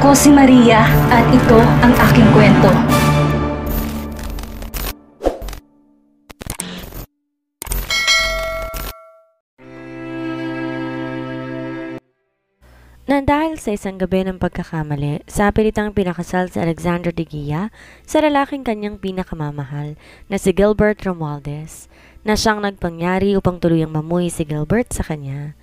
Ako si Maria at ito ang aking kwento. Nang dahil sa isang gabi ng pagkakamali, sa pilitang pinakasal si Alexandra de Guia sa lalaking kanyang pinakamamahal na si Gilbert Romualdez, na siyang nagpangyari upang tuluyang mamuhay si Gilbert sa kanya.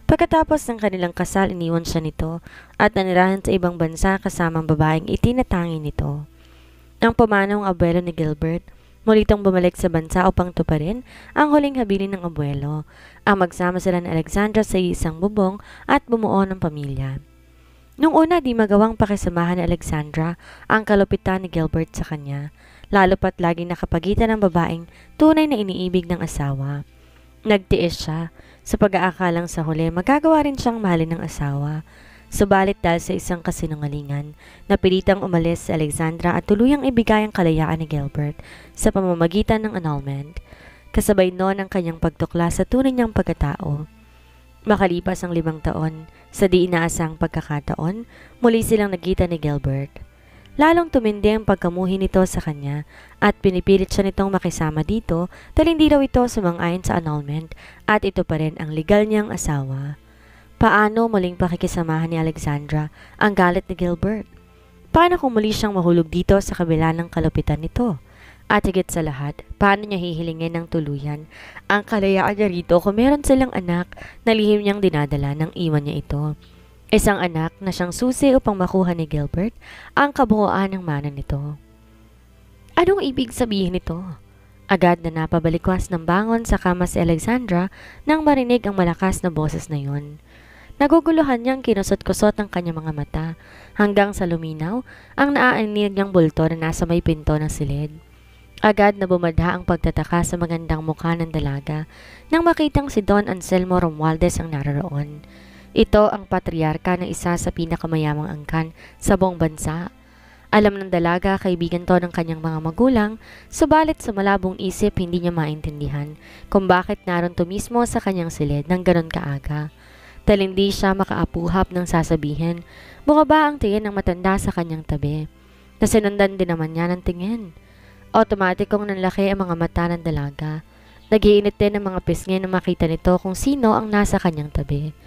Pagkatapos ng kanilang kasal, iniwan siya nito at nanirahan sa ibang bansa kasamang babaeng itinatangi nito. Ang pumanong abuelo ni Gilbert, muli itong bumalik sa bansa upang tuparin ang huling habilin ng abuelo, ang magsama sila ni Alexandra sa isang bubong at bumuo ng pamilya. Nung una, di magawang pakisamahan ni Alexandra ang kalupitan ni Gilbert sa kanya, lalo pat laging nakapagitan ng babaeng tunay na iniibig ng asawa. Nagtiis siya sa pag-aakalang sa huli magagawa rin siyang mahalin ng asawa. Subalit dahil sa isang kasinungalingan, napilitang umalis si Alexandra at tuluyang ibigay ang kalayaan ni Gilbert sa pamamagitan ng annulment. Kasabay noon ang kanyang pagtukla sa tunay niyang pagkatao. Makalipas ang 5 taon, sa di inaasang pagkakataon, muli silang nagkita ni Gilbert. Lalong tumindi ang pagkamuhi nito sa kanya at pinipilit siya nitong makisama dito dahil hindi daw ito sumang-ayon sa annulment at ito pa rin ang legal niyang asawa. Paano muling pakikisamahan ni Alexandra ang galit ni Gilbert? Paano kung muli siyang mahulog dito sa kabila ng kalupitan nito? At higit sa lahat, paano niya hihilingin ng tuluyan ang kalayaan niya rito kung meron silang anak na lihim niyang dinadala nang iwan niya ito? Isang anak na siyang susi upang makuha ni Gilbert ang kabuuan ng mana nito. Anong ibig sabihin nito? Agad na napabalikwas ng bangon sa kama si Alexandra nang marinig ang malakas na boses na yun. Naguguluhan niyang kinusot-kusot ang kanyang mga mata hanggang sa luminaw ang naaanig niyang bulto na nasa may pinto ng silid. Agad na bumadha ang pagtataka sa magandang mukha ng dalaga nang makitang si Don Anselmo Romualdez ang naroroon. Ito ang patriarka ng isa sa pinakamayamang angkan sa buong bansa. Alam ng dalaga kaibigan to ng kanyang mga magulang, subalit sa malabong isip hindi niya maintindihan kung bakit naroon mismo sa kanyang silid ng ganon kaaga. Dahil hindi siya makaapuhap ng sasabihin, bumaba ang tingin ng matanda sa kanyang tabi. Nasinundan din naman niya ng tingin. Otomatikong nanlaki ang mga mata ng dalaga. Nagiinit din ang mga pisngi na makita nito kung sino ang nasa kanyang tabi.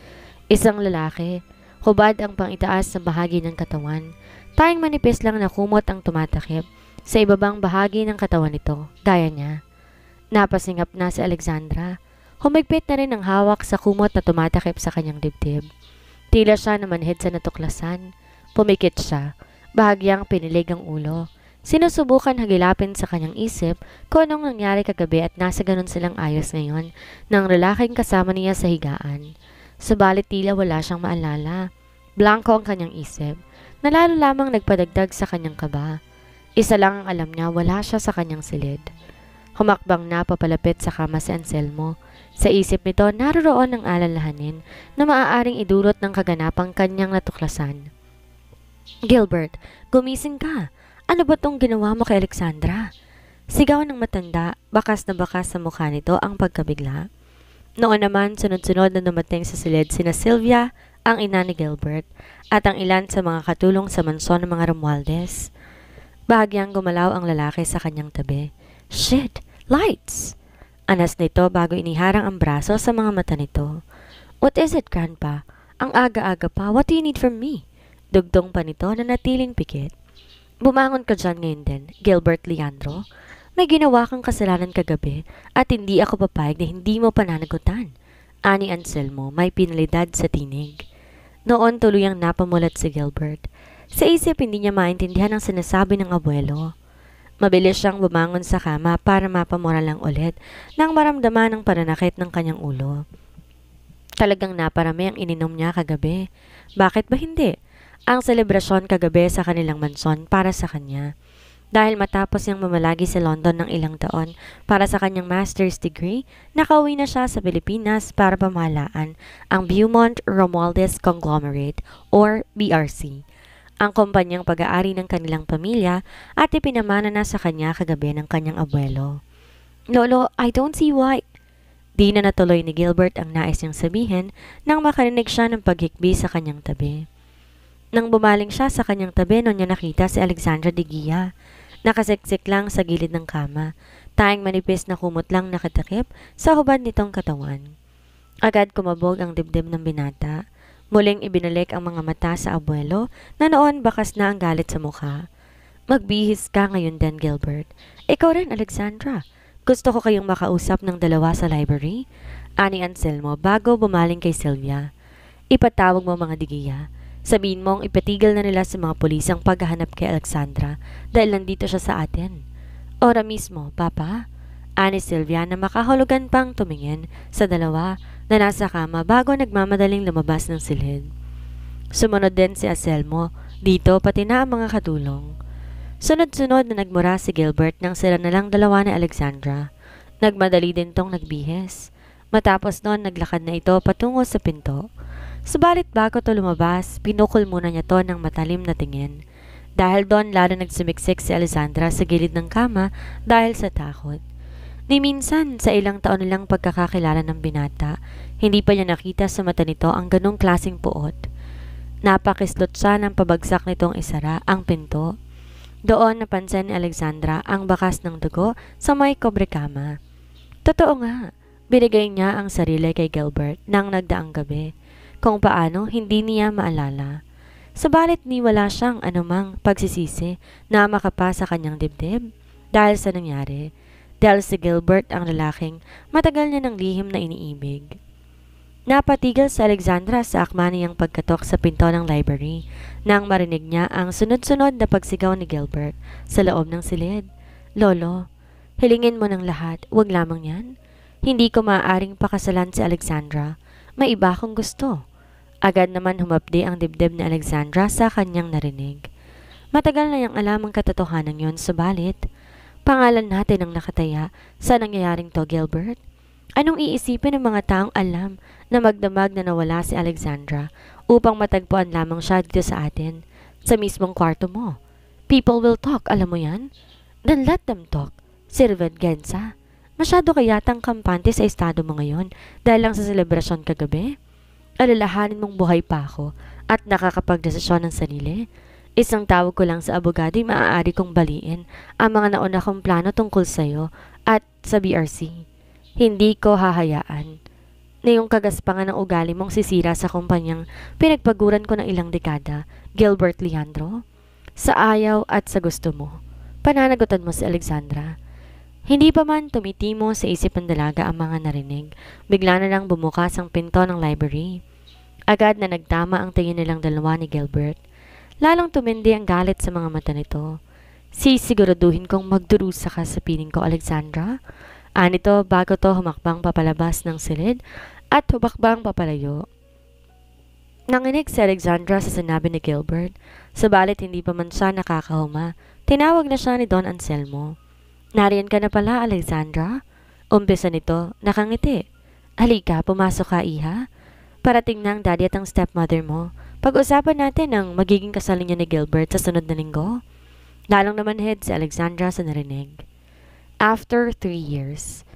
Isang lalaki, hubad ang pangitaas sa bahagi ng katawan. Tayong manipis lang na kumot ang tumatakip sa ibabang bahagi ng katawan nito, gaya niya. Napasingap na si Alexandra. Humigpit na rin ang hawak sa kumot na tumatakip sa kanyang dibdib. Tila siya na manhid sa natuklasan. Pumikit siya, bahagyang pinilig ang ulo. Sinusubukan hagilapin sa kanyang isip kung anong nangyari kagabi at nasa ganun silang ayos ngayon ng lalaking kasama niya sa higaan. Subalit tila wala siyang maalala. Blanco ang kanyang isip, na lalo lamang nagpadagdag sa kanyang kaba. Isa lang ang alam niya, wala siya sa kanyang silid. Humakbang na papalapit sa kama si Anselmo. Sa isip nito, naroroon ang alalahanin na maaaring idulot ng kaganapang kanyang natuklasan. Gilbert, gumising ka. Ano ba tong ginawa mo kay Alexandra? Sigaw ng matanda, bakas na bakas sa mukha nito ang pagkabigla. Noon naman, sunod-sunod na dumating sa silid sina Sylvia, ang ina ni Gilbert, at ang ilan sa mga katulong sa mansyon ng mga Romualdez. Bahagyang gumalaw ang lalaki sa kanyang tabi. Shit! Lights! Anas nito bago iniharang ang braso sa mga mata nito. What is it, Grandpa? Ang aga-aga pa, what do you need from me? Dugtong pa nito na natiling pikit. Bumangon ka dyan ngayon din, Gilbert Leandro. May ginawa kang kasalanan kagabi at hindi ako papayag na hindi mo pananagutan. Ani Anselmo, may pinalidad sa tinig. Noon tuluyang napamulat si Gilbert. Sa isip hindi niya maintindihan ang sinasabi ng abuelo. Mabilis siyang bumangon sa kama para mapamura lang ulit nang maramdaman ang pananakit ng kanyang ulo. Talagang naparami ang ininom niya kagabi. Bakit ba hindi? Ang selebrasyon kagabi sa kanilang mansyon para sa kanya. Dahil matapos niyang mamalagi sa London ng ilang taon para sa kanyang master's degree, nakauwi na siya sa Pilipinas para pamahalaan ang Beaumont Romualdez Conglomerate or BRC, ang kumpanyang pag-aari ng kanilang pamilya at ipinamana na sa kanya kagabi ng kanyang abuelo. Lolo, I don't see why. Di na natuloy ni Gilbert ang nais niyang sabihin nang makarinig siya ng paghikbi sa kanyang tabi. Nang bumaling siya sa kanyang tabi noon niya nakita si Alexandra Digia. Nakasiksik lang sa gilid ng kama, tayong manipis na kumot lang nakatakip sa hubad nitong katawan. Agad kumabog ang dibdib ng binata. Muling ibinalik ang mga mata sa abuelo na noon bakas na ang galit sa mukha. Magbihis ka ngayon din, Gilbert. Ikaw rin, Alexandra. Gusto ko kayong makausap ng dalawa sa library, ani Anselmo bago bumaling kay Sylvia. Ipatawag mo mga Digia. Sabihin mong ipatigil na nila sa mga pulis ang paghahanap kay Alexandra dahil nandito siya sa atin. Ora mismo, Papa. Ani Sylvia na makahulugan pang tumingin sa dalawa na nasa kama bago nagmamadaling lumabas ng silid. Sumunod din si Anselmo dito pati na ang mga katulong. Sunod-sunod na nagmura si Gilbert nang sila na lang dalawa ni Alexandra. Nagmadali din tong nagbihis. Matapos noon naglakad na ito patungo sa pinto. Subalit bago to lumabas, pinukol muna niya to ng matalim na tingin. Dahil doon lalo nagsumiksik si Alexandra sa gilid ng kama dahil sa takot. Ni minsan sa ilang taon nilang pagkakakilala ng binata, hindi pa niya nakita sa mata nito ang ganong klaseng puot. Napakislot siya ng pabagsak nitong isara ang pinto. Doon napansin ni Alexandra ang bakas ng dugo sa may kobrekama. Totoo nga, binigay niya ang sarili kay Gilbert nang nagdaang gabi. Kung paano hindi niya maalala. Subalit ni wala siyang anumang pagsisisi na makapa sa kanyang dibdib dahil sa nangyari. Dahil si Gilbert ang lalaking matagal niya ng lihim na iniibig. Napatigil si Alexandra sa akma niyang pagkatok sa pinto ng library nang marinig niya ang sunod-sunod na pagsigaw ni Gilbert sa loob ng silid. Lolo, hilingin mo ng lahat, wag lamang yan. Hindi ko maaaring pakasalan si Alexandra. May iba akong gusto. Agad naman humapdi ang dibdib ni Alexandra sa kanyang narinig. Matagal na niyang alam ang katotohanan yon, subalit pangalan natin ang nakataya sa nangyayaring to, Gilbert. Anong iisipin ng mga taong alam na magdamag na nawala si Alexandra upang matagpuan lamang siya dito sa atin, sa mismong kwarto mo? People will talk, alam mo yan? Then let them talk. Sirved Gensa. Masyado kayatang kampante sa estado mo ngayon dahil lang sa selebrasyon kagabi? Alalahanin mong buhay pa ako at nakakapagdesisyon ng sarili. Isang tawag ko lang sa abogado ay maaari kong baliin ang mga nauna kong plano tungkol sa'yo at sa BRC. Hindi ko hahayaan na yung kagaspangan ng ugali mong sisira sa kumpanyang pinagpaguran ko ng ilang dekada, Gilbert Leandro. Sa ayaw at sa gusto mo, pananagutan mo si Alexandra. Hindi pa man tumitimo sa isip ng dalaga ang mga narinig, bigla na lang bumukas ang pinto ng library. Agad na nagtama ang tingin nilang dalawa ni Gilbert. Lalong tumindi ang galit sa mga mata nito. Sisiguraduhin kong magdurusa ka sa piling ko, Alexandra. Anito bago to humakbang papalabas ng silid at hubakbang papalayo. Nanginig si Alexandra sa sinabi ni Gilbert, subalit hindi pa man siya nakakahuma. Tinawag na siya ni Don Anselmo. Nariyan ka na pala, Alexandra? Umpisa nito, nakangiti. Halika, pumasok ka, iha. Parating na ang daddy at ang stepmother mo. Pag-usapan natin ang magiging kasal niya ni Gilbert sa sunod na linggo. Lalong naman head si Alexandra sa narinig. After 3 years.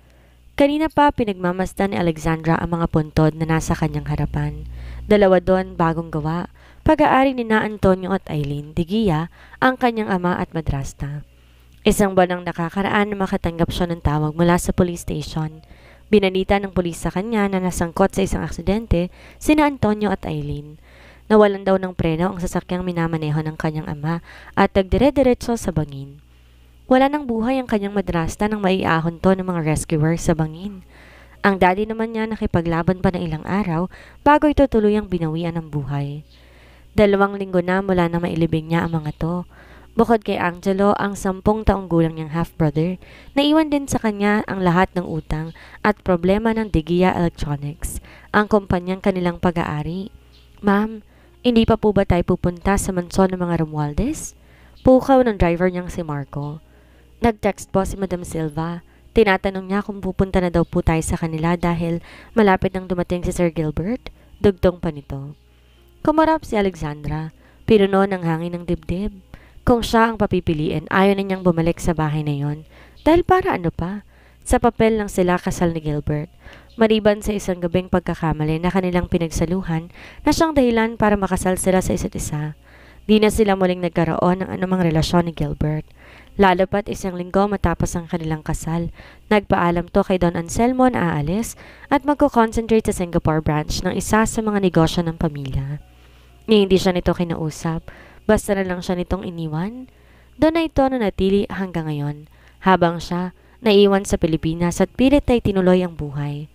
Kanina pa pinagmamasdan ni Alexandra ang mga puntod na nasa kanyang harapan. Dalawa doon bagong gawa, pag-aari ni na Antonio at Eileen Digia, ang kanyang ama at madrasta. Isang buwan ang nakakaraan na makatanggap siya ng tawag mula sa police station. Binanita ng pulis sa kanya na nasangkot sa isang aksidente sina Antonio at Eileen. Nawalan daw ng preno ang sasakyang minamaneho ng kanyang ama at nagdire-diretso sa bangin. Wala ng buhay ang kanyang madrasta nang maiahon to ng mga rescuers sa bangin. Ang daddy naman niya nakipaglaban pa ng ilang araw bago ito tuluyang binawian ng buhay. 2 linggo na mula na mailibing niya ang mga to. Bukod kay Angelo, ang 10 taong gulang niyang half-brother, naiwan din sa kanya ang lahat ng utang at problema ng Digia Electronics, ang kumpanyang kanilang pag-aari. Ma'am, hindi pa po ba tayo pupunta sa mansyon ng mga Romualdez? Pukaw ng driver niyang si Marco. Nag-text po si Madam Silva. Tinatanong niya kung pupunta na daw po tayo sa kanila dahil malapit nang dumating si Sir Gilbert. Dugtong pa nito. Kumarap si Alexandra, pinuno ng hangin ng dibdib. Kung siya ang papipiliin, ayaw na niyang bumalik sa bahay na yon. Dahil para ano pa? Sa papel lang sila kasal ni Gilbert. Maliban sa isang gabing pagkakamali na kanilang pinagsaluhan na siyang dahilan para makasal sila sa isa't isa. Di na sila muling nagkaroon ng anumang relasyon ni Gilbert. Lalo pat isang linggo matapos ang kanilang kasal, nagpaalam to kay Don Anselmo na aalis at magko-concentrate sa Singapore branch ng isa sa mga negosyo ng pamilya. Hindi siya nito kinausap, basta na lang siya nitong iniwan. Doon na ito nanatili hanggang ngayon, habang siya naiwan sa Pilipinas at pilit ay tinuloy ang buhay.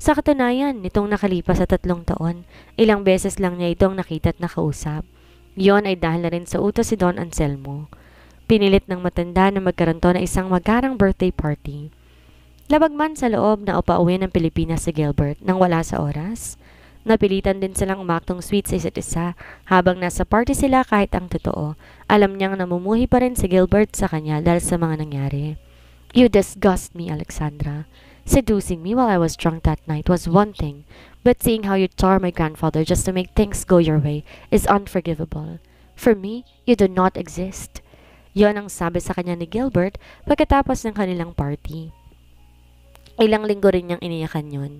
Sa katunayan, nitong nakalipas sa 3 taon, ilang beses lang niya itong nakita at nakausap. Yon ay dahil na rin sa utos si Don Anselmo. Pinilit ng matanda na magkaroon to na isang magarang birthday party. Labag man sa loob na upauwi ng Pilipinas si Gilbert nang wala sa oras. Napilitan din silang umaktong sweet sa isa't isa habang nasa party sila kahit ang totoo. Alam niyang namumuhi pa rin si Gilbert sa kanya dahil sa mga nangyari. You disgust me, Alexandra. Seducing me while I was drunk that night was one thing, but seeing how you tore my grandfather just to make things go your way is unforgivable. For me, you do not exist. Yon ang sabi sa kanya ni Gilbert pagkatapos ng kanilang party. Ilang linggo rin niyang iniyakan yun.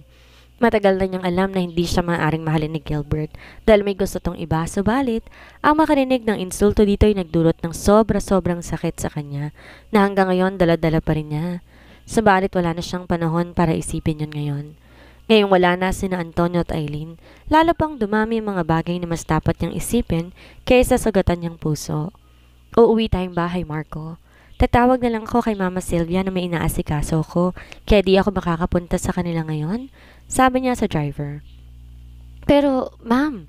Matagal na niyang alam na hindi siya maaaring mahalin ni Gilbert dahil may gusto tong iba, subalit ang makarinig ng insulto dito ay nagdulot ng sobra-sobrang sakit sa kanya na hanggang ngayon dala-dala pa rin niya. Subalit wala na siyang panahon para isipin yun ngayon. Ngayong wala na sina Antonio at Eileen, lalo pang dumami ang mga bagay na mas dapat niyang isipin kaysa sugatan niyang puso. Uuwi tayong bahay, Marco. Tatawag na lang ako kay Mama Sylvia na may inaasikaso ko, kaya di ako makakapunta sa kanila ngayon, sabi niya sa driver. Pero, Ma'am,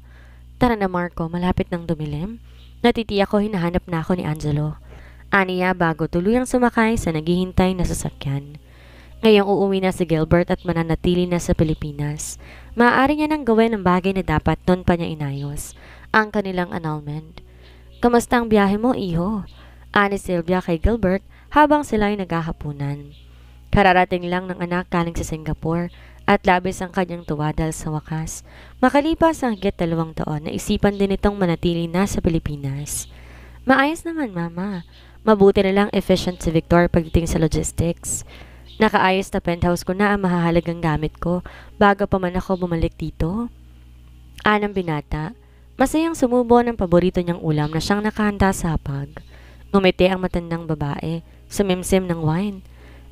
tara na Marco, malapit ng dumilim. Natitiyak ko hinahanap na ako ni Angelo. Aniya bago tuluyang sumakay sa naghihintay na sasakyan. Ngayong uuwi na si Gilbert at mananatili na sa Pilipinas, maaari niya nang gawin ang bagay na dapat noon pa niya inayos, ang kanilang annulment. Kamusta ang biyahe mo, iho? Ani Sylvia kay Gilbert habang sila ay naghahapunan. Kararating lang ng anak galing sa Singapore at labis ang kanyang tuwa dahil sa wakas. Makalipas ang higit 2 taon, naisipan din itong manatili na sa Pilipinas. Maayos naman, Mama. Mabuti na lang efficient si Victor pagdating sa logistics. Nakaayos na penthouse ko na ang mahahalagang gamit ko bago pa man ako bumalik dito. Anang binata. Masayang sumubo ng paborito niyang ulam na siyang nakahanda sa hapag. Ngumiti ang matandang babae, sumimsim ng wine.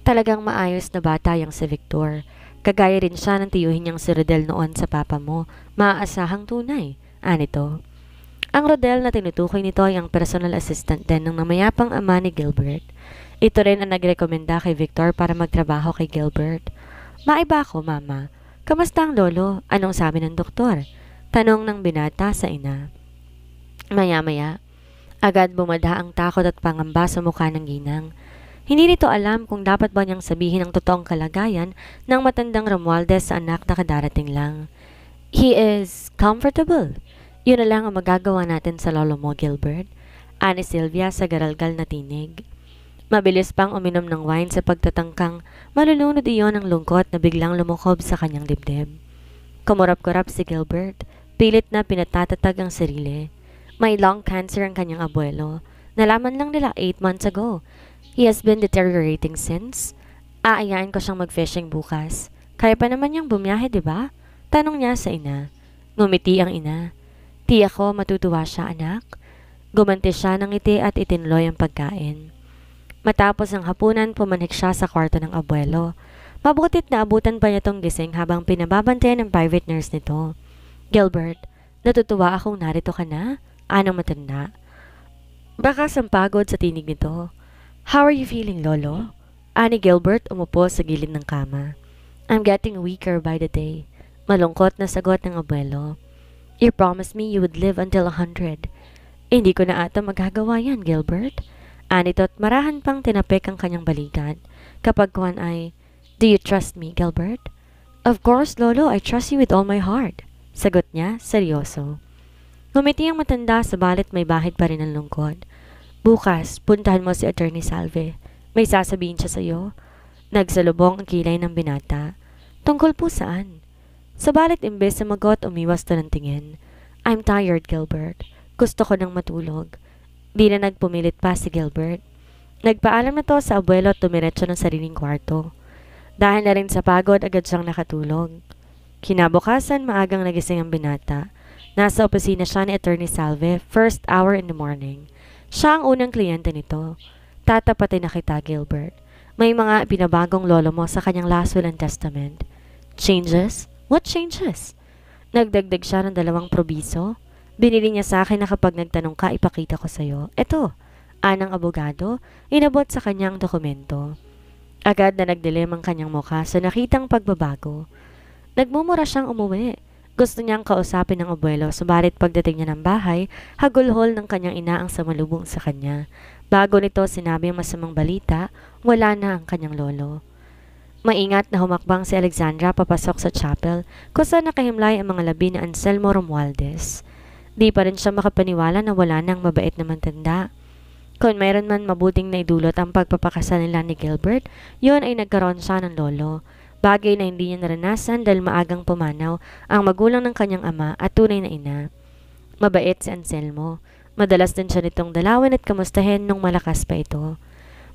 Talagang maayos na bata yang si Victor. Kagaya rin siya ng tiyuhin niyang si Rodel noon sa papa mo, maaasahang tunay. Anito. Ang Rodel na tinutukoy nito ay ang personal assistant din ng namayapang ama ni Gilbert. Ito rin ang nagrekomenda kay Victor para magtrabaho kay Gilbert. Maiba ako, Mama. Kamusta ang lolo? Anong sabi ng doktor? Tanong ng binata sa ina. Maya-maya, agad bumada ang takot at pangamba sa mukha ng ginang. Hindi nito alam kung dapat ba niyang sabihin ang totoong kalagayan ng matandang Romualdez sa anak na kadarating lang. He is comfortable. Yun na lang ang magagawa natin sa lolo mo, Gilbert. Ani Sylvia sa garalgal na tinig. Mabilis pang uminom ng wine sa pagtatangkang malulunod iyon ng lungkot na biglang lumukob sa kanyang dibdib. Kumurap-kurap si Gilbert. Pilit na pinatatatag ang sarili. May lung cancer ang kanyang abuelo. Nalaman lang nila 8 months ago. He has been deteriorating since. Aayain ko siyang mag-fishing bukas. Kaya pa naman niyang bumiyahe, di ba? Tanong niya sa ina. Ngumiti ang ina. Tiyak ko matutuwa siya, anak. Gumanti siya ng ngiti at itinuloy ang pagkain. Matapos ang hapunan, pumanik siya sa kwarto ng abuelo. Mabutit na abutan pa niya tong gising habang pinababantayan ng private nurse nito. Gilbert, natutuwa akong narito ka na? Anong matanda? Baka sampagod sa tinig nito. How are you feeling, Lolo? Ani Gilbert umupo sa gilid ng kama. I'm getting weaker by the day. Malungkot na sagot ng abuelo. You promised me you would live until 100. Hindi ko na ata magagawa yan, Gilbert. Anito't marahan pang tinapik ang kanyang balikat. Kapag kuwan ay, do you trust me, Gilbert? Of course, Lolo, I trust you with all my heart. Sagot niya, seryoso. Ngumiti ang matanda, sabalit may bahid pa rin ang lungkot. Bukas, puntahan mo si Attorney Salve. May sasabihin siya sa'yo. Nagsalubong ang kilay ng binata. Tungkol po saan? Sabalit imbes na magot, umiwas to ng tingin. I'm tired, Gilbert. Gusto ko nang matulog. Di na nagpumilit pa si Gilbert. Nagpaalam na to sa abuelo at tumiretso ng sariling kwarto. Dahil na rin sa pagod, agad siyang nakatulog. Kinabukasan, maagang nagising ang binata. Nasa opisina siya ni Attorney Salve, first hour in the morning. Siya ang unang kliyente nito. Tatapatin na kita, Gilbert. May mga pinabagong lolo mo sa kanyang last will and testament. Changes? What changes? Nagdagdag siya ng 2 probiso. Binili niya sa akin na kapag nagtanong ka, ipakita ko sa'yo. Eto, anang abogado, inabot sa kanyang dokumento. Agad na nagdilim ang kanyang mukha sa nakitang pagbabago. Nagmumura siyang umuwi. Gusto niyang kausapin ng abuelo, subalit pagdating niya ng bahay, hagulhol ng kanyang ina ang sumalubong sa kanya. Bago nito sinabi ang masamang balita, wala na ang kanyang lolo. Maingat na humakbang si Alexandra papasok sa chapel, kung saan nakahimlay ang mga labi ni Anselmo Romualdez. Di pa rin siya makapaniwala na wala nang mabait na matanda. Kung mayroon man mabuting naidulot ang pagpapakasal nila ni Gilbert, yun ay nagkaroon siya ng lolo. Bagay na hindi niya naranasan dahil maagang pumanaw ang magulang ng kanyang ama at tunay na ina. Mabait si Anselmo. Madalas din siya nitong dalawin at kamustahin nung malakas pa ito.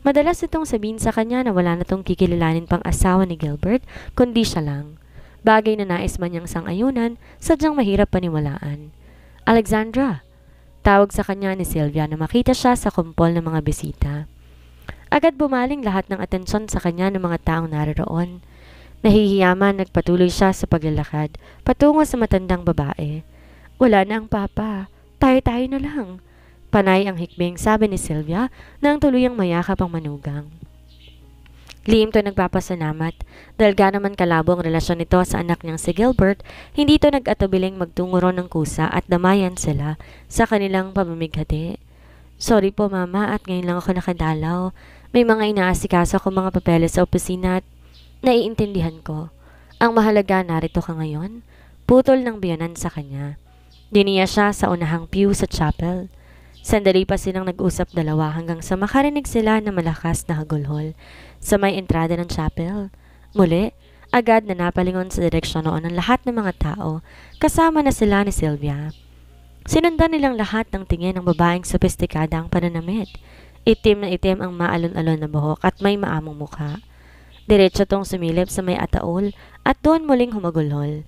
Madalas itong sabihin sa kanya na wala na itong kikilalanin pang asawa ni Gilbert, kundi siya lang. Bagay na nais man niyang sang-ayunan, sadyang mahirap paniwalaan. Alexandra! Tawag sa kanya ni Sylvia na makita siya sa kumpol ng mga bisita. Agad bumaling lahat ng atensyon sa kanya ng mga taong naroon. Nahihiyaman, nagpatuloy siya sa paglalakad, patungo sa matandang babae. Wala na ang papa, tayo-tayo na lang. Panay ang hikbing, sabi ni Sylvia, na ang tuluyang mayakap ang manugang. Lihim to nagpapasalamat, dahil naman kalabo ang relasyon nito sa anak niyang si Gilbert, hindi to nag-atubiling magtungo ron ng kusa at damayan sila sa kanilang pamamighati. Sorry po mama at ngayon lang ako nakadalaw. May mga inaasikaso ko mga papeles sa opisina at naiintindihan ko. Ang mahalaga narito ka ngayon. Putol ng biyanan sa kanya. Diniya siya sa unahang pew sa chapel. Sandali pa silang nag-usap dalawa hanggang sa makarinig sila na malakas na hagulhol sa may entrada ng chapel. Muli, agad na napalingon sa direksyon noon ang lahat ng mga tao, kasama na sila ni Sylvia. Sinundan nilang lahat ng tingin ng babaeng sopistikada ang pananamit. Itim na itim ang maalon-alon na buhok at may maamong mukha. Diretso tong sumilip sa may ataol at doon muling humagulhol.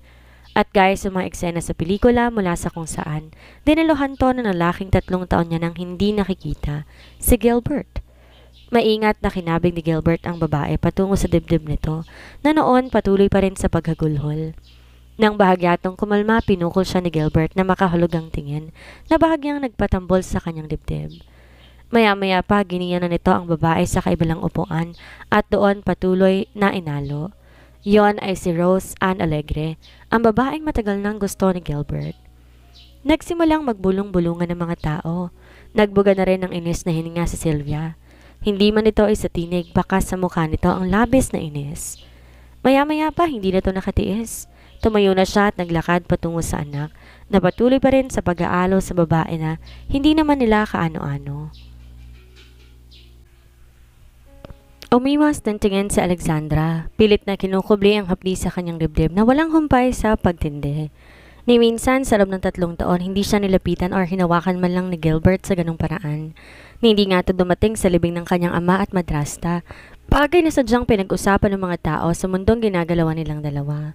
At gaya sa mga eksena sa pelikula mula sa kung saan, dinaluhan to ng lalaking 3 taon niya nang hindi nakikita, si Gilbert. Maingat na kinabig ni Gilbert ang babae patungo sa dibdib nito, na noon patuloy pa rin sa paghagulhol. Nang bahagyatong kumalma, pinukol siya ni Gilbert na makahulog ang tingin, na bahagyang nagpatambol sa kanyang dibdib. Maya-maya pa giniya na nito ang babae sa kaibalang upuan at doon patuloy na inalo. Yon ay si Rose Ann Alegre, ang babaeng matagal nang gusto ni Gilbert. Nagsimulang magbulong-bulungan ng mga tao. Nagbuga na rin ng inis na hininga si Sylvia. Hindi man ito ay sa tinig, baka sa mukha nito ang labis na inis. Maya-maya pa hindi na ito nakatiis. Tumayo na siya at naglakad patungo sa anak, na patuloy pa rin sa pag-aalo sa babae na hindi naman nila kaano-ano. Umiwas ng tingin si Alexandra, pilit na kinukubli ang hapdi sa kanyang dibdib na walang humpay sa pagtindi. Ni minsan sa loob ng 3 taon, hindi siya nilapitan or hinawakan man lang ni Gilbert sa ganung paraan. Hindi nga ito dumating sa libing ng kanyang ama at madrasta, bagay na sadyang pinag-usapan ng mga tao sa mundong ginagalawan nilang dalawa.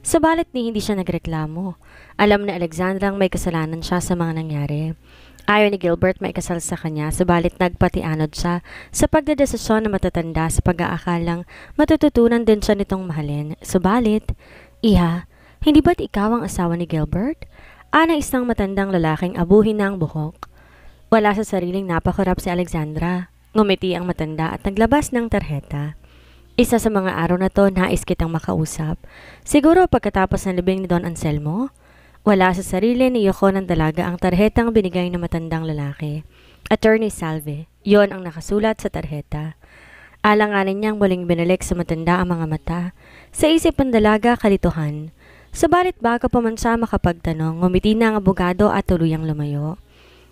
Subalit ni hindi siya nagreklamo. Alam na Alexandra ang may kasalanan siya sa mga nangyari. Ayaw ni Gilbert maikasal sa kanya, subalit nagpatianod siya sa pagdedesisyon na matatanda sa pag-aakalang matututunan din siya nitong mahalin. Subalit, Iha, hindi ba't ikaw ang asawa ni Gilbert? Ana isang matandang lalaking abuhin na ang buhok. Wala sa sariling napakurap si Alexandra. Ngumiti ang matanda at naglabas ng tarheta. Isa sa mga araw na to, nais kitang makausap. Siguro pagkatapos ng libing ni Don Anselmo? Wala sa sarili ni Yoko ng dalaga ang tarhetang binigay ng matandang lalaki. Attorney Salve, yon ang nakasulat sa tarheta. Alanganin niyang muling binalik sa matanda ang mga mata. Sa isip ng dalaga, kalituhan. Subalit bago pa man siya makapagtanong, ngumiti na ang abogado at tuluyang lumayo.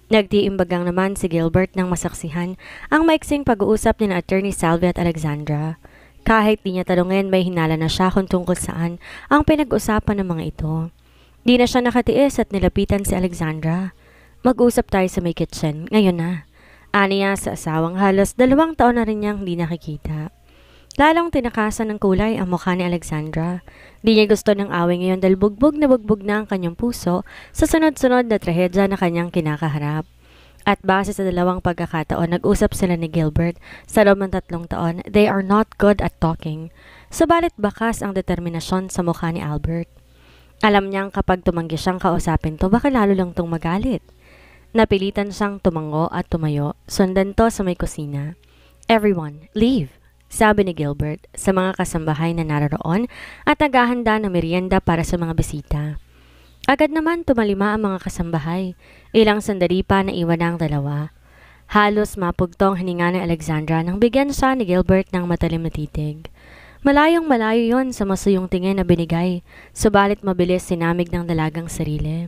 Nagtiimbagang naman si Gilbert ng masaksihan ang maiksing pag-uusap ni na Attorney Salve at Alexandra. Kahit di niya talungin, may hinala na siya kung tungkol saan ang pinag-usapan ng mga ito. Di na siya nakatiis at nilapitan si Alexandra. Mag-usap tayo sa may kitchen, ngayon na. Aniya sa asawang halos 2 taon na rin niyang hindi nakikita. Lalong tinakasan ng kulay ang mukha ni Alexandra. Di niya gusto ng away ngayon dahil bugbog na ang kanyang puso sa sunod-sunod na trahedya na kanyang kinakaharap. At base sa dalawang pagkakataon, nag-usap sila ni Gilbert sa loob ng 3 taon. They are not good at talking. Subalit bakas ang determinasyon sa mukha ni Albert. Alam niyang kapag tumanggi siyang kausapin to, baka lalo lang tong magalit. Napilitan siyang tumango at tumayo. Sundan to sa may kusina. Everyone, leave, sabi ni Gilbert sa mga kasambahay na naroon at naghahanda ng merienda para sa mga bisita. Agad naman tumalima ang mga kasambahay. Ilang sandali pa na iwan ang dalawa. Halos mapugtong hininga ni Alexandra nang bigyan siya ni Gilbert ng matalim na titig. Malayong malayo yon sa masuyong tingin na binigay, subalit mabilis sinamig ng dalagang sarili.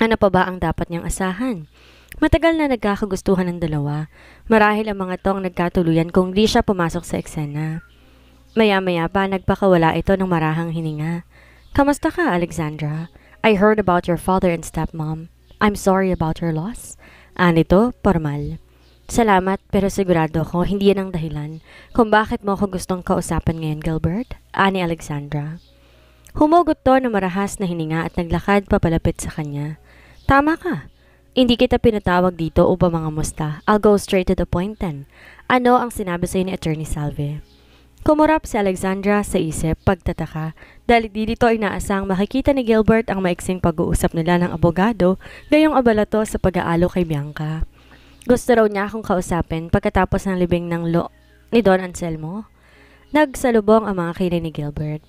Ano pa ba ang dapat niyang asahan? Matagal na nagkakagustuhan ng dalawa. Marahil ang mga tong nagkatuluyan kung di siya pumasok sa eksena. Maya-maya pa nagpakawala ito ng marahang hininga. Kamusta ka, Alexandra? I heard about your father and stepmom. I'm sorry about your loss. Anito, formal. Salamat, pero sigurado ko hindi yan ang dahilan kung bakit mo ako gustong kausapan ngayon, Gilbert. Ani Alexandra. Humugot to ng marahas na hininga at naglakad papalapit sa kanya. Tama ka. Hindi kita pinatawag dito upang mga musta. I'll go straight to the point then. Ano ang sinabi sa'yo ni Attorney Salve? Kumurap si Alexandra sa isip pagtataka dahil dito ay inaasang makikita ni Gilbert ang maiksing pag-uusap nila ng abogado gayong abala to sa pag-aalo kay Bianca. Gusto raw niya akong kausapin pagkatapos ng libing ng ni Don Anselmo. Nagsalubong ang mga kilay ni Gilbert.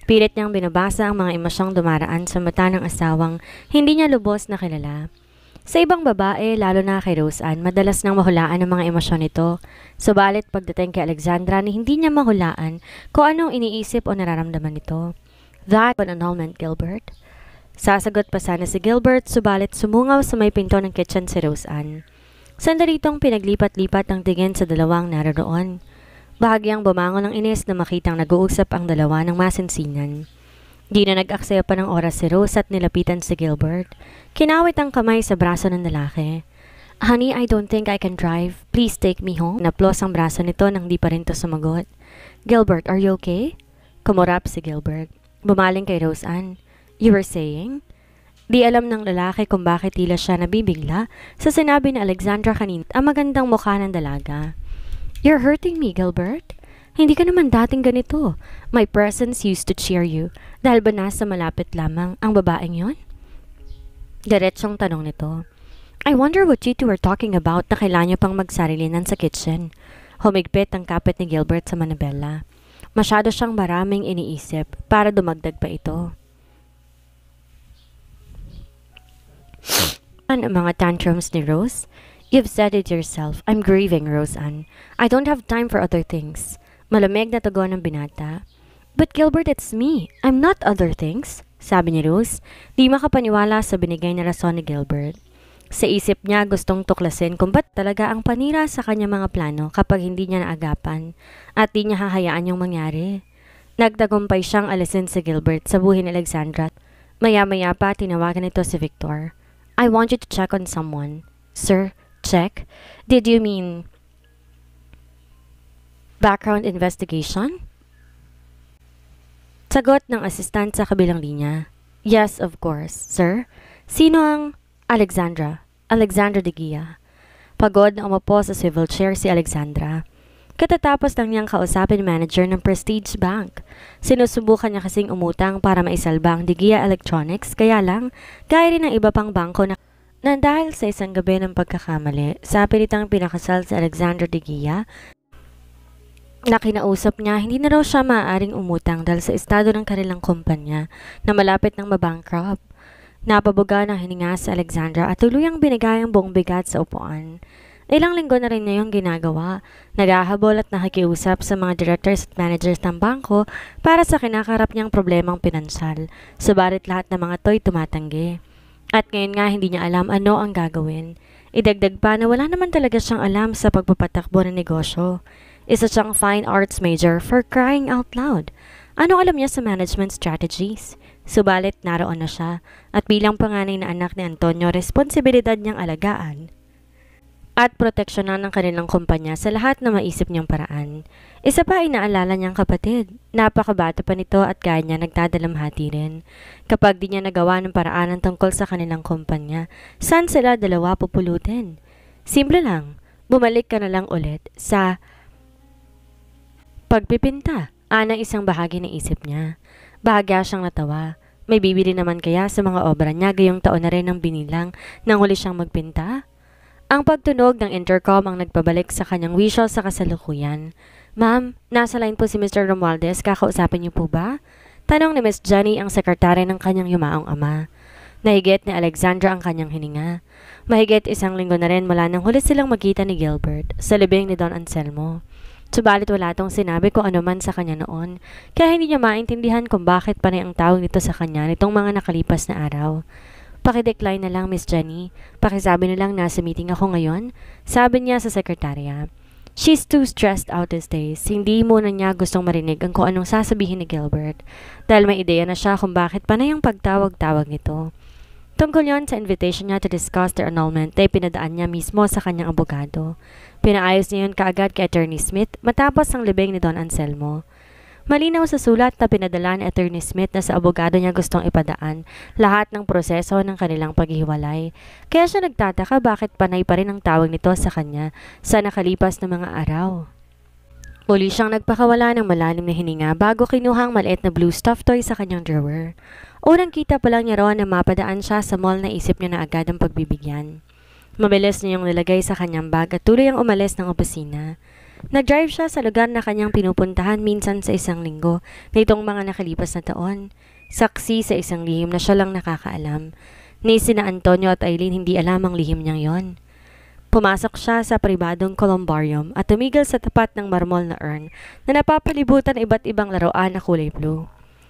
Pilit niyang binabasa ang mga emosyong dumaraan sa mata ng asawang hindi niya lubos na kilala. Sa ibang babae, lalo na kay Roseanne, madalas nang mahulaan ang mga emosyon nito. Subalit pagdating kay Alexandra ni hindi niya mahulaan kung anong iniisip o nararamdaman nito. That an annulment, Gilbert. Sasagot pa sana si Gilbert, subalit sumungaw sa may pinto ng kitchen si Roseanne. Sandalitong pinaglipat-lipat ang tingin sa dalawang naroon. Bahagyang bumangon ng inis na makitang nag-uusap ang dalawa ng masinsinan. Di na nag-aksaya pa ng oras si Rose at nilapitan si Gilbert. Kinawit ang kamay sa braso ng lalaki. Honey, I don't think I can drive. Please take me home. Naplos ang braso nito nang di pa rin to sumagot. Gilbert, are you okay? Kumurap si Gilbert. Bumaling kay Roseanne. You were saying? Di alam ng lalaki kung bakit tila siya nabibigla sa sinabi ni Alexandra kanina ang magandang mukha ng dalaga. You're hurting me, Gilbert. Hindi ka naman dating ganito. My presence used to cheer you. Dahil ba nasa malapit lamang ang babaeng yon? Diretsong tanong nito. I wonder what you two were talking about na kailangan niyo pang magsarilinan sa kitchen. Humigpit ang kapit ni Gilbert sa manabela. Masyado siyang maraming iniisip para dumagdag pa ito. Ang mga tantrums ni Rose? You've said it yourself. I'm grieving, Roseanne. I don't have time for other things. Malamig na tugon ng binata. But Gilbert, it's me. I'm not other things, sabi ni Rose. Di makapaniwala sa binigay na rason ni Gilbert. Sa isip niya gustong tuklasin kung ba't talaga ang panira sa kanyang mga plano kapag hindi niya naagapan at di niya hahayaan yung mangyari. Nagtagumpay siyang alisin si Gilbert sa buhay ni Alexandra. Maya-maya pa tinawagan ito si Victor. I want you to check on someone. Sir, check? Did you mean background investigation? Sagot ng asistant sa kabilang linya. Yes, of course, sir. Sino ang Alexandra de Guia. Pagod na umupo sa swivel chair si Alexandra. Katatapos lang niyang kausapin manager ng Prestige Bank. Sinusubukan niya kasing umutang para maisalba ang de Guia Electronics, kaya lang, gaya rin ng iba pang bangko na dahil sa isang gabi ng pagkakamali, sa pilitang pinakasal si Alexandra de Guia, na kinausap niya, hindi na raw siya maaaring umutang dahil sa estado ng kanilang kumpanya na malapit ng mabankrupt. Napabuga ng hininga sa Alexandra at tuluyang binigay ang buong bigat sa upuan. Ilang linggo na rin niya yung ginagawa, naghahabol at nakikiusap sa mga directors at managers ng bangko para sa kinakarap niyang problemang pinansyal, subalit lahat ng mga to'y tumatanggi. At ngayon nga hindi niya alam ano ang gagawin. Idagdag pa na wala naman talaga siyang alam sa pagpapatakbo ng negosyo. Isa siyang fine arts major, for crying out loud. Ano alam niya sa management strategies? Subalit naroon na siya at bilang panganay na anak ni Antonio, responsibilidad niyang alagaan at proteksyonan ng kanilang kumpanya sa lahat na maisip niyang paraan. Isa pa ay naalala niyang kapatid. Napakabata pa nito at kaya niya nagdadalamhati rin. Kapag di niya nagawa ng paraanan tungkol sa kanilang kumpanya, saan sila dalawa pupulutin? Simple lang, bumalik ka na lang ulit sa pagpipinta. Anang isang bahagi ng isip niya. Bahagya siyang natawa. May bibili naman kaya sa mga obra niya gayong taon na rin ang binilang nang huli siyang magpinta? Ang pagtunog ng intercom ang nagpabalik sa kanyang wisyo sa kasalukuyan. Ma'am, nasa line po si Mr. Romualdez, kakausapin niyo po ba? Tanong ni Miss Jenny ang sekretary ng kanyang yumaong ama. Nahigit ni Alexandra ang kanyang hininga. Mahigit isang linggo na rin mula nang huli silang magkita ni Gilbert sa libing ni Don Anselmo. Subalit wala tong sinabi kung ano man sa kanya noon, kaya hindi niya maintindihan kung bakit panay ang tawag nito sa kanya nitong mga nakalipas na araw. Pakidecline na lang, Miss Jenny. Pakisabi na lang nasa meeting ako ngayon, sabi niya sa sekretarya. She's too stressed out these days. Hindi muna niya gustong marinig ang kung anong sasabihin ni Gilbert dahil may ideya na siya kung bakit panay ang pagtawag-tawag nito. Tungkol yon sa invitation niya to discuss their annulment ay pinadaan niya mismo sa kanyang abogado. Pinaayos niya yun kaagad kay Attorney Smith matapos ang libing ni Don Anselmo. Malinaw sa sulat na pinadala ni Attorney Smith na sa abogado niya gustong ipadaan lahat ng proseso ng kanilang paghiwalay. Kaya siya nagtataka bakit panay pa rin ang tawag nito sa kanya sa nakalipas na mga araw. Uli siyang nagpakawala ng malalim na hininga bago kinuhang maliit na blue stuffed toy sa kanyang drawer. Unang kita pa lang niya roon na mapadaan siya sa mall na isip niya na agad ang pagbibigyan. Mabilis niyang nilagay sa kanyang bag at tuloy ang umalis ng opisina. Nag-drive siya sa lugar na kanyang pinupuntahan minsan sa isang linggo nitong mga nakalipas na taon. Saksi sa isang lihim na siya lang nakakaalam. Ni sina Antonio at Eileen hindi alam ang lihim niyang yon. Pumasok siya sa pribadong columbarium at tumigil sa tapat ng marmol na urn na napapalibutan ng iba't ibang laruan na kulay blue.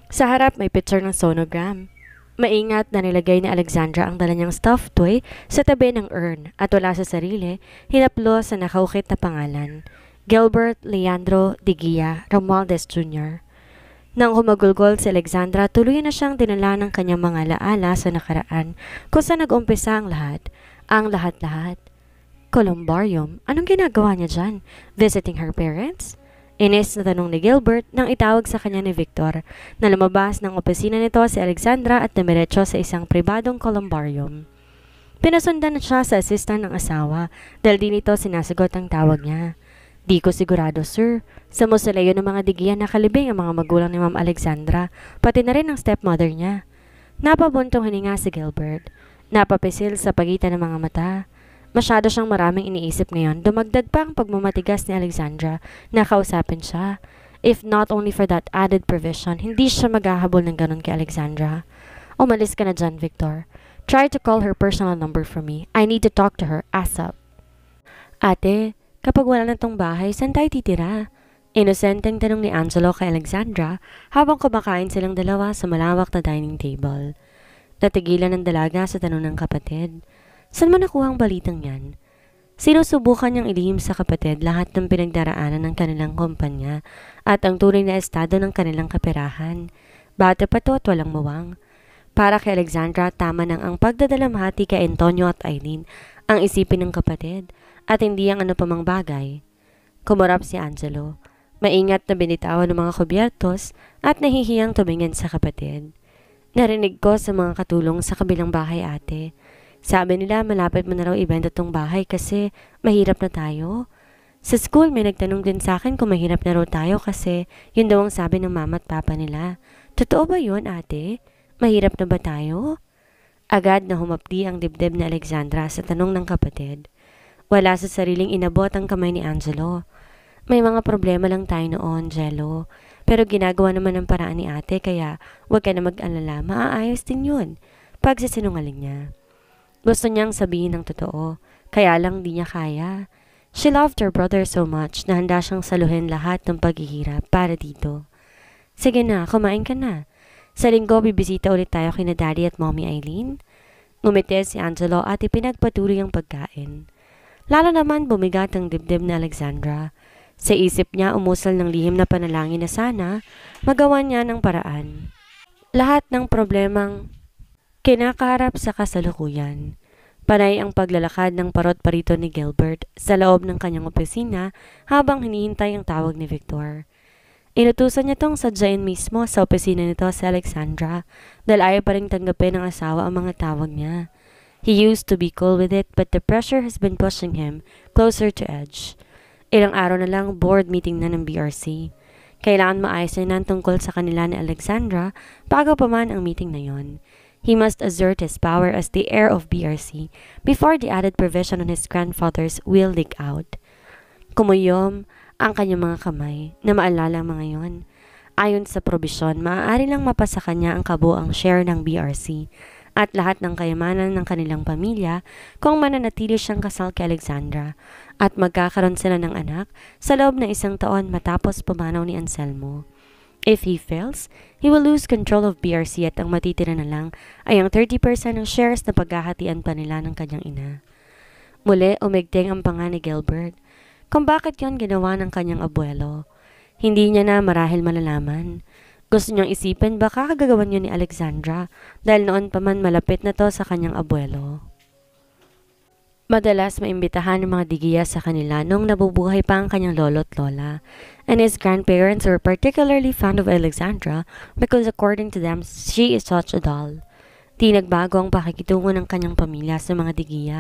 Sa harap may picture ng sonogram. Maingat na nilagay ni Alexandra ang dala niyang stuffed toy sa tabi ng urn at wala sa sarili, hinaplo sa nakaukit na pangalan. Gilbert Leandro Diguia Romualdez Jr. Nang humagulgol si Alexandra, tuloy na siyang dinala ng kanyang mga laala sa nakaraan kung saan nag-umpisa ang lahat. Ang lahat-lahat. Columbarium? Anong ginagawa niya dyan? Visiting her parents? Inis na tanong ni Gilbert nang itawag sa kanya ni Victor na lumabas ng opisina nito si Alexandra at dumiretso sa isang pribadong columbarium. Pinasundan na siya sa assistant ng asawa dahil di nito sinasagot ang tawag niya. Di ko sigurado, sir. Sa mausoleo ng mga Digian nakalibing ang mga magulang ni Ma'am Alexandra, pati na rin ang stepmother niya. Napabuntong hininga si Gilbert. Napapisil sa pagitan ng mga mata. Masyado siyang maraming iniisip ngayon. Dumagdag pa ang pagmamatigas ni Alexandra na kausapin siya. If not only for that added provision, hindi siya maghahabol ng ganun kay Alexandra. Umalis ka na dyan, Victor. Try to call her personal number for me. I need to talk to her ASAP. Ate, kapag wala na tong bahay, saan tayo titira? Inosenteng tanong ni Angelo kay Alexandra habang kumakain silang dalawa sa malawak na dining table. Natigilan ng dalaga sa tanong ng kapatid. Saan mo nakuha ang balitang yan? Sinusubukan niyang ilihim sa kapatid lahat ng pinagdaraanan ng kanilang kumpanya at ang tunay na estado ng kanilang kaperahan. Bata pa to at walang mawang. Para kay Alexandra, tama nang ang pagdadalamhati kay Antonio at Eileen ang isipin ng kapatid at hindi ang ano pamang bagay. Kumurap si Angelo. Maingat na binitawan ng mga kubyertos at nahihiyang tumingin sa kapatid. Narinig ko sa mga katulong sa kabilang bahay, ate. Sabi nila malapit mo na raw ibenta tong bahay kasi mahirap na tayo. Sa school may nagtanong din sa akin kung mahirap na raw tayo kasi yun daw ang sabi ng mama at papa nila. Totoo ba yun, ate? Mahirap na ba tayo? Agad na humapdi ang dibdib ni Alexandra sa tanong ng kapatid. Wala sa sariling inabot ang kamay ni Angelo. May mga problema lang tayo noon, Jello. Pero ginagawa naman ng paraan ni ate kaya huwag ka na mag-alala, maaayos din yun. Pagsasinungaling niya. Gusto niyang sabihin ng totoo, kaya lang di niya kaya. She loved her brother so much na handa siyang saluhin lahat ng paghihirap para dito. Sige na, kumain ka na. Sa linggo, bibisita ulit tayo kina Daddy at Mommy Eileen. Ngumiti si Angelo at ipinagpatuloy ang pagkain. Lalo naman bumigat ang dibdib ni Alexandra. Sa isip niya umusal ng lihim na panalangin na sana magawa niya ng paraan. Lahat ng problemang kinakaharap sa kasalukuyan, Panay ang paglalakad ng parot-parito ni Gilbert sa loob ng kanyang opisina habang hinihintay ang tawag ni Victor. Inutusan niya tong sadyain mismo sa opisina nito si Alexandra dahil ayaw pa rin tanggapin ng asawa ang mga tawag niya. He used to be cool with it but the pressure has been pushing him closer to edge. Ilang araw na lang board meeting na ng BRC. Kailangan maayos na tungkol sa kanila ni Alexandra bago pa man ang meeting na yon. He must assert his power as the heir of BRC before the added provision on his grandfather's will leak out. Kumuyom ang kanyang mga kamay na maalala ang mga yon. Ayon sa probisyon, maaari lang mapasa kanya ang kabuang share ng BRC at lahat ng kayamanan ng kanilang pamilya kung mananatili siyang kasal kay Alexandra at magkakaroon sila ng anak sa loob ng 1 taon matapos pumanaw ni Anselmo. If he fails, he will lose control of BRC at ang matitira na lang ay ang 30% ng shares na paghahatian pa nila ng kanyang ina. Muli, umigting ang panga ni Gilbert kung bakit yon ginawa ng kanyang abuelo. Hindi niya na marahil malalaman. Gusto niyang isipin baka kagagawan yun ni Alexandra dahil noon pa man malapit na to sa kanyang abuelo. Madalas maimbitahan ng mga digiya sa kanila nung nabubuhay pa ang kanyang lolo't lola, and his grandparents were particularly fond of Alexandra because according to them, she is such a doll. Di nagbago ang pakikitungo ng kanyang pamilya sa mga digiya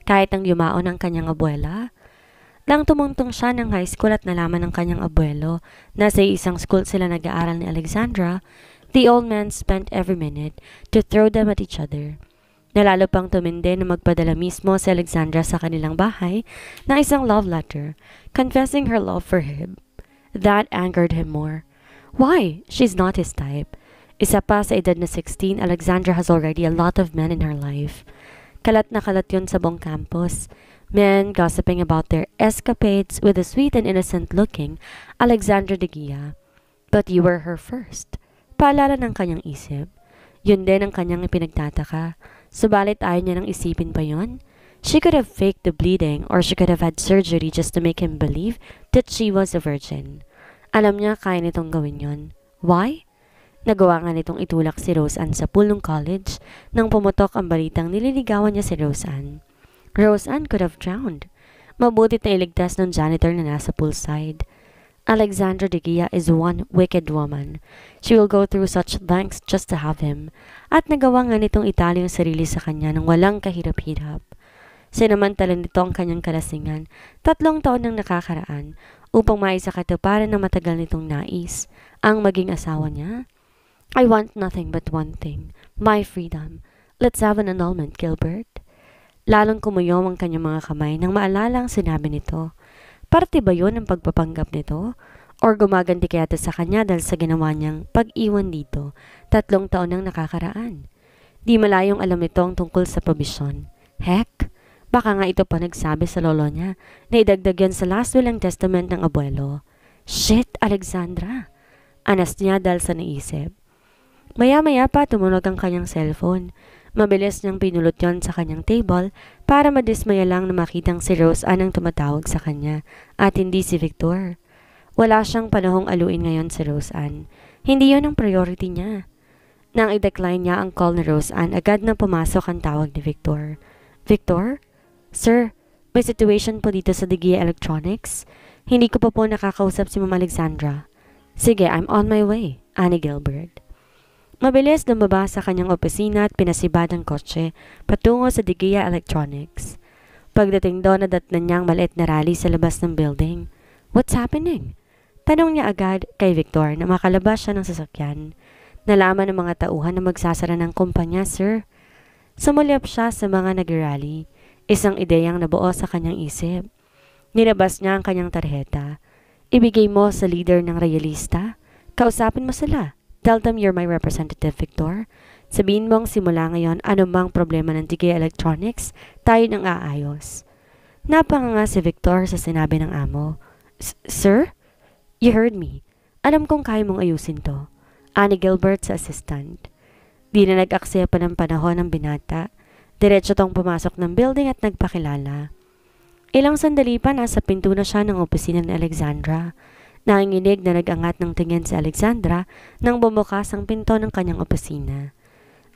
kahit ang yumaon ang kanyang abuela. Nang tumungtong siya ng high school at nalaman ng kanyang abuelo na sa isang school sila nag-aaral ni Alexandra, the old man spent every minute to throw them at each other. Nalalo pang tumindi na magpadala mismo si Alexandra sa kanilang bahay na isang love letter, confessing her love for him. That angered him more. Why? She's not his type. Isa pa sa edad na 16, Alexandra has already a lot of men in her life. Kalat na kalat yun sa buong campus. Men gossiping about their escapades with a sweet and innocent-looking Alexandra de Guia. But you were her first. Paalala ng kanyang isip. Yun din ang kanyang ipinagtataka. Subalit ayaw niya nang isipin pa yon. She could have faked the bleeding or she could have had surgery just to make him believe that she was a virgin. Alam niya kaya nitong gawin yon. Why? Nagawa nga nitong itulak si Roseanne sa pool ng college nang pumutok ang balitang nililigawan niya si Roseanne. Roseanne could have drowned. Mabutit na iligtas ng janitor na nasa poolside. Alexandra de Guia is one wicked woman. She will go through such lengths just to have him. At nagawa nga nitong itali ang sarili sa kanya nang walang kahirap-hirap. Sinamantala nito ang kanyang kalasingan, 3 taon nang nakakaraan, upang maisakatuparan ng matagal nitong nais, ang maging asawa niya. I want nothing but one thing, my freedom. Let's have an annulment, Gilbert. Lalong kumuyom ang kanyang mga kamay nang maalala ang sinabi nito. Parte ba yun ang pagpapanggap nito? Or gumaganti kaya ito sa kanya dahil sa ginawa niyang pag-iwan dito, 3 taon nang nakakaraan? Di malayong alam nito ang tungkol sa probisyon. Heck, baka nga ito pa nagsabi sa lolo niya na idagdag yan sa last will and testament ng abuelo. Shit, Alexandra! Anas niya dahil sa naisip. Maya-maya pa tumunog ang kanyang cellphone. Mabilis niyang pinulot yon sa kanyang table para madismaya lang na makitang si Roseanne ang tumatawag sa kanya at hindi si Victor. Wala siyang panahong aluin ngayon si Roseanne. Hindi yon ang priority niya. Nang i-decline niya ang call ni Roseanne, agad na pumasok ang tawag ni Victor. Victor? Sir, may situation po dito sa Digia Electronics. Hindi ko pa po nakakausap si Ma'am Alexandra. Sige, I'm on my way, ani Gilbert. Mabilis lumaba sa kanyang opisina at pinasibad ang kotse patungo sa Digia Electronics. Pagdating doon, nadatnan niya ang maliit na rally sa labas ng building. What's happening? Tanong niya agad kay Victor na makalabas siya ng sasakyan. Nalaman ng mga tauhan na magsasara ng kumpanya, sir. Sumulyap siya sa mga nag-rally. Isang ideyang nabuo sa kanyang isip. Nilabas niya ang kanyang tarheta. Ibigay mo sa leader ng realista. Kausapin mo sila. Tell them you're my representative, Victor. Sabihin mong simula ngayon anumang problema ng Digia Electronics, tayo nang aayos. Napanganga si Victor sa sinabi ng amo. Sir? You heard me. Alam kong kaya mong ayusin to. Ani Gilbert sa assistant. Di na nag-aksaya pa ng panahon ng binata. Diretso tong pumasok ng building at nagpakilala. Ilang sandali pa nasa pinto na siya ng opisina ni Alexandra. Nanginginig na nag-angat ng tingin si Alexandra nang bumukas ang pinto ng kanyang opisina.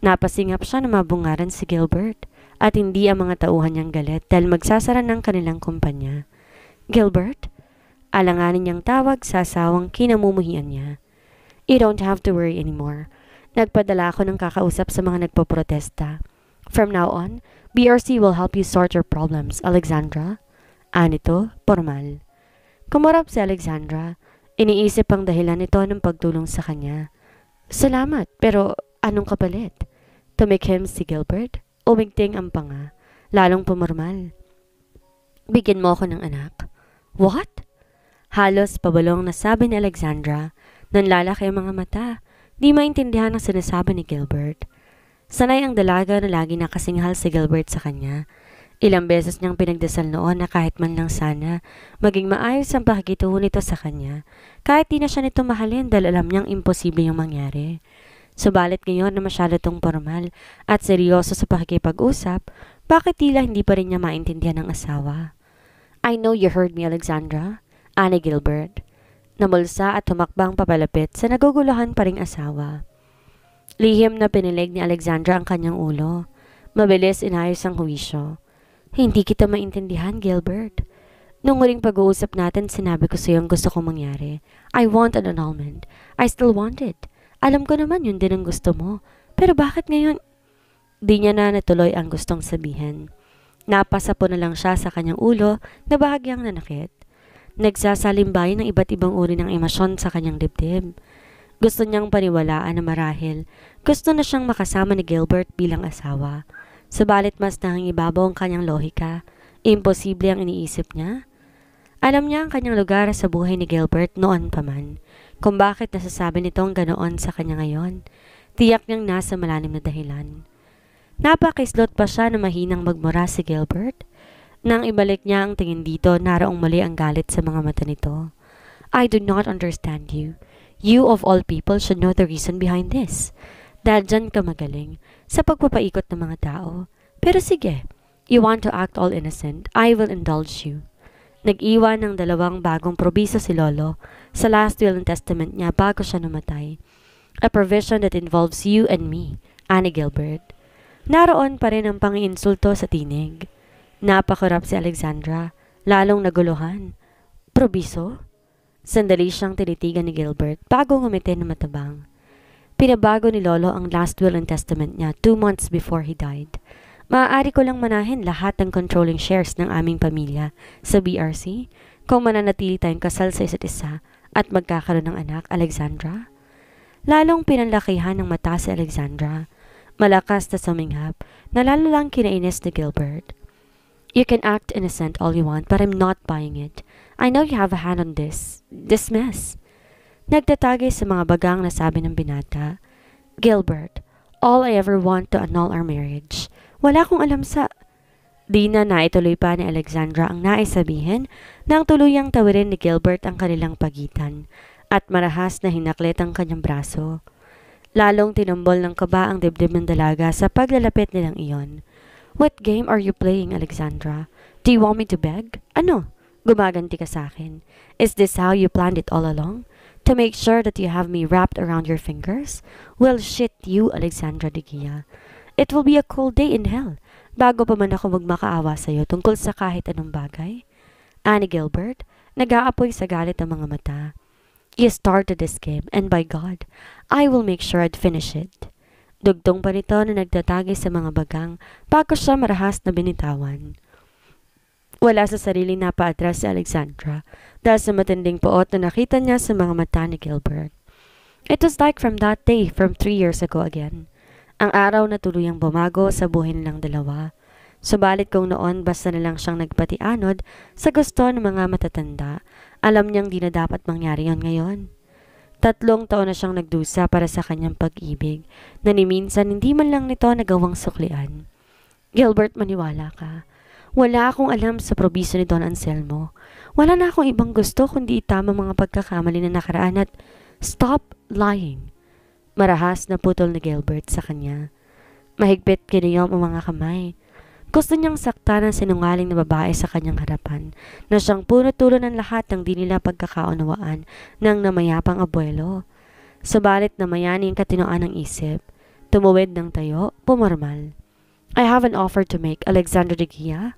Napasingap siya na mabungaran si Gilbert. at hindi ang mga tauhan niyang galit dahil magsasara ng kanilang kumpanya. Gilbert? Alanganin niyang tawag sa asawang kinamumuhian niya. You don't have to worry anymore. Nagpadala ako ng kakausap sa mga nagpoprotesta. From now on, BRC will help you sort your problems, Alexandra. Anito, formal. Kumarap si Alexandra. Iniisip ang dahilan nito ng pagtulong sa kanya. Salamat, pero anong kapalit? Tumikhim si Gilbert. Umigting ang panga, lalong pumormal. Bigyan mo ako ng anak. What? Halos pabalong na sabi ni Alexandra. Nanlalaki ang mga mata. Di maintindihan ang sinasabi ni Gilbert. Sanay ang dalaga na lagi nakasinghal si Gilbert sa kanya. Ilang beses niyang pinagdasal noon na kahit man lang sana maging maayos ang pakikitungo nito sa kanya, kahit di na siya nito mahalin dahil alam niyang imposible yung mangyari. Subalit ngayon na masyado tong formal at seryoso sa pakikipag-usap, bakit tila hindi pa rin niya maintindihan ng asawa? I know you heard me, Alexandra, ani Gilbert. Namulsa at humakbang papalapit sa naguguluhan pa ring asawa. Lihim na pinilig ni Alexandra ang kanyang ulo. Mabilis inayos ang huwisyo. Hindi kita maintindihan, Gilbert. Nung huling pag-uusap natin, sinabi ko sa'yo ang gusto kong mangyari. I want an annulment. I still want it. Alam ko naman yun din ang gusto mo. Pero bakit ngayon? Di niya na natuloy ang gustong sabihin. Napasa po na lang siya sa kanyang ulo na bahagyang nanakit. Nagsasalimbay ng iba't ibang uri ng emosyon sa kanyang dibdib. Gusto niyang paniwalaan na marahil gusto na siyang makasama ni Gilbert bilang asawa. Subalit mas nangingibabaw ang kanyang lohika. Imposible ang iniisip niya. Alam niya ang kanyang lugar sa buhay ni Gilbert noon pa man. Kung bakit nasasabi nitong ganoon sa kanya ngayon. Tiyak niyang nasa malalim na dahilan. Napakislot pa siya na mahinang magmura si Gilbert. Nang ibalik niya ang tingin dito, naraong mali ang galit sa mga mata nito. I do not understand you. You of all people should know the reason behind this. Dahil dyan ka magaling sa pagpapaikot ng mga tao. Pero sige, you want to act all innocent, I will indulge you. Nag-iwan ng 2 bagong probiso si Lolo sa last will and testament niya bago siya namatay. A provision that involves you and me, ani Gilbert. Naroon pa rin ang pangiinsulto sa tinig. Napakurap si Alexandra, lalong naguluhan. Probiso? Sandali siyang tinitigan ni Gilbert bago ngumiti na matabang. Pinabago ni Lolo ang last will and testament niya 2 months before he died. Maaari ko lang manahin lahat ng controlling shares ng aming pamilya sa BRC kung mananatili tayong kasal sa isa't isa at magkakaroon ng anak, Alexandra. Lalong pinanlakihan ng mata si Alexandra. Malakas na suminghap na lalo lang kinainis ni Gilbert. You can act innocent all you want but I'm not buying it. I know you have a hand on this mess. Nagtatagay sa mga bagang na sabi ng binata. Gilbert, all I ever want to annul our marriage. Wala akong alam sa... Di na naituloy pa ni Alexandra ang naisabihin nang tuluyang tawirin ni Gilbert ang kanilang pagitan at marahas na hinaklit ang kanyang braso. Lalong tinumbol ng kaba ang dibdib ng dalaga sa paglalapit nilang iyon. What game are you playing, Alexandra? Do you want me to beg? Ano? Gumaganti ka sa akin. Is this how you planned it all along? To make sure that you have me wrapped around your fingers? Well, shit you, Alexandra Digia. It will be a cold day in hell bago pa man ako magmakaawa sa'yo tungkol sa kahit anong bagay. Ani Gilbert, nag-aapoy sa galit ang mga mata. You started this game, and by God, I will make sure I'd finish it. Dugtong pa nito na nagtatagay sa mga bagang bago siya marahas na binitawan. Wala sa sarili na paatras si Alexandra dahil sa matinding poot na nakita niya sa mga mata ni Gilbert. It was like from that day from 3 years ago again. Ang araw na tuluyang bumago sa buhay nilang dalawa. Subalit kung noon basta na lang siyang nagpatianod sa gusto ng mga matatanda, alam niyang di na dapat mangyari yon ngayon. 3 taon na siyang nagdusa para sa kanyang pag-ibig na ni minsan hindi man lang nito nagawang suklian. Gilbert, maniwala ka. Wala akong alam sa probiso ni Don Anselmo. Wala na akong ibang gusto kundi itama mga pagkakamali na nakaraan at stop lying. Marahas na putol ni Gilbert sa kanya. Mahigpit kiniyom ang mga kamay. Gusto niyang sakta ng sinungaling na babae sa kanyang harapan na siyang puno-tulo ng lahat ng di nila pagkakaunawaan ng namayapang abuelo. Subalit namayani ang katinoan ng isip. Tumuwid ng tayo, pumarmal. I have an offer to make, Alexandra de Gia.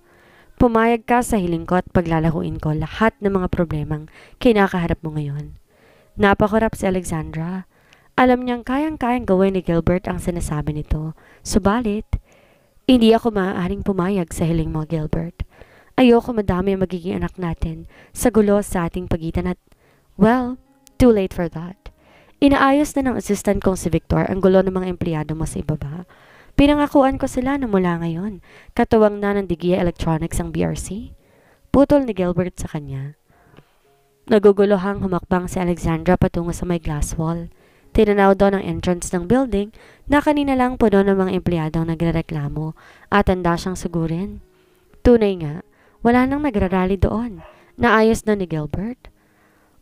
Pumayag ka sa hiling ko at paglalahuin ko lahat ng mga problemang kinakaharap mo ngayon. Napakurap si Alexandra. Alam niyang kayang-kayang gawin ni Gilbert ang sinasabi nito. Subalit, hindi ako maaaring pumayag sa hiling mo, Gilbert. Ayoko madami ang magiging anak natin sa gulo sa ating pagitan at, well, too late for that. Inaayos na ng assistant kong si Victor ang gulo ng mga empleyado mo sa ibaba. Pinangakuan ko sila na mula ngayon, katuwang na ng Digia Electronics ang BRC. Putol ni Gilbert sa kanya. Naguguluhang humakbang si Alexandra patungo sa may glass wall. Tinanaw daw ng entrance ng building na kanina lang puno ng mga empleyado ang nagrereklamo at handa siyang sugurin. Tunay nga, wala nang nagrarally doon. Naayos na ni Gilbert.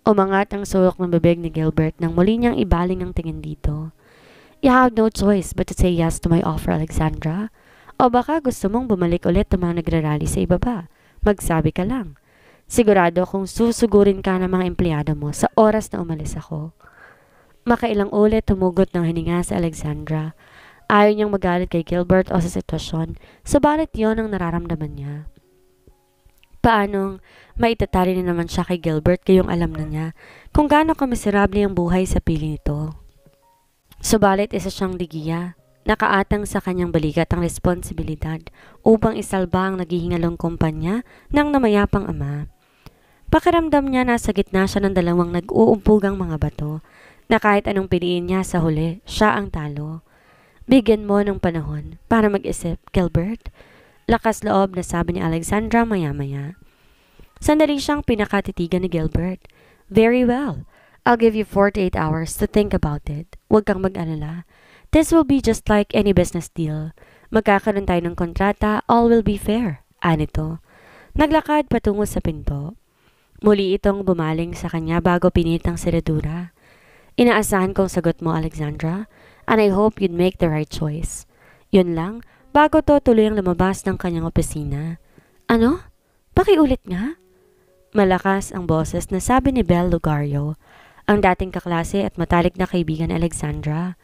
Umangat ang suwak ng bibig ni Gilbert nang muli niyang ibaling ang tingin dito. You have no choice but to say yes to my offer, Alexandra. O baka gusto mong bumalik ulit ng mga nagrarally sa ibaba. Magsabi ka lang. Sigurado kung susugurin ka ng mga empleyado mo sa oras na umalis ako. Makailang ulit tumugot ng hininga sa Alexandra. Ayaw niyang magalit kay Gilbert o sa sitwasyon, subalit yon ang nararamdaman niya. Paanong maitatali na naman siya kay Gilbert kayong alam na niya kung gaano kamiserable ang buhay sa piling nito. Subalit isa siyang Digia, nakaatang sa kanyang balikat ang responsibilidad upang isalba ang naghihingalong kumpanya ng namayapang ama. Pakiramdam niya nasa gitna siya ng dalawang nag-uumpugang mga bato na kahit anong piliin niya sa huli, siya ang talo. Bigyan mo ng panahon para mag-isip, Gilbert. Lakas loob na sabi ni Alexandra maya-maya. Sandali siyang pinakatitigan ni Gilbert. Very well. I'll give you 48 hours to think about it. Huwag kang mag-alala. This will be just like any business deal. Magkakaroon tayo ng kontrata, all will be fair. Anito. Naglakad patungo sa pinto. Muli itong bumaling sa kanya bago pinit ang seradura. Inaasahan kong sagot mo, Alexandra, and I hope you'd make the right choice. Yun lang, bago to tuloy ang lumabas ng kanyang opisina. Ano? Pakiulit nga? Malakas ang boses na sabi ni Belle Lugario, ang dating kaklase at matalik na kaibigan ni Alexandra.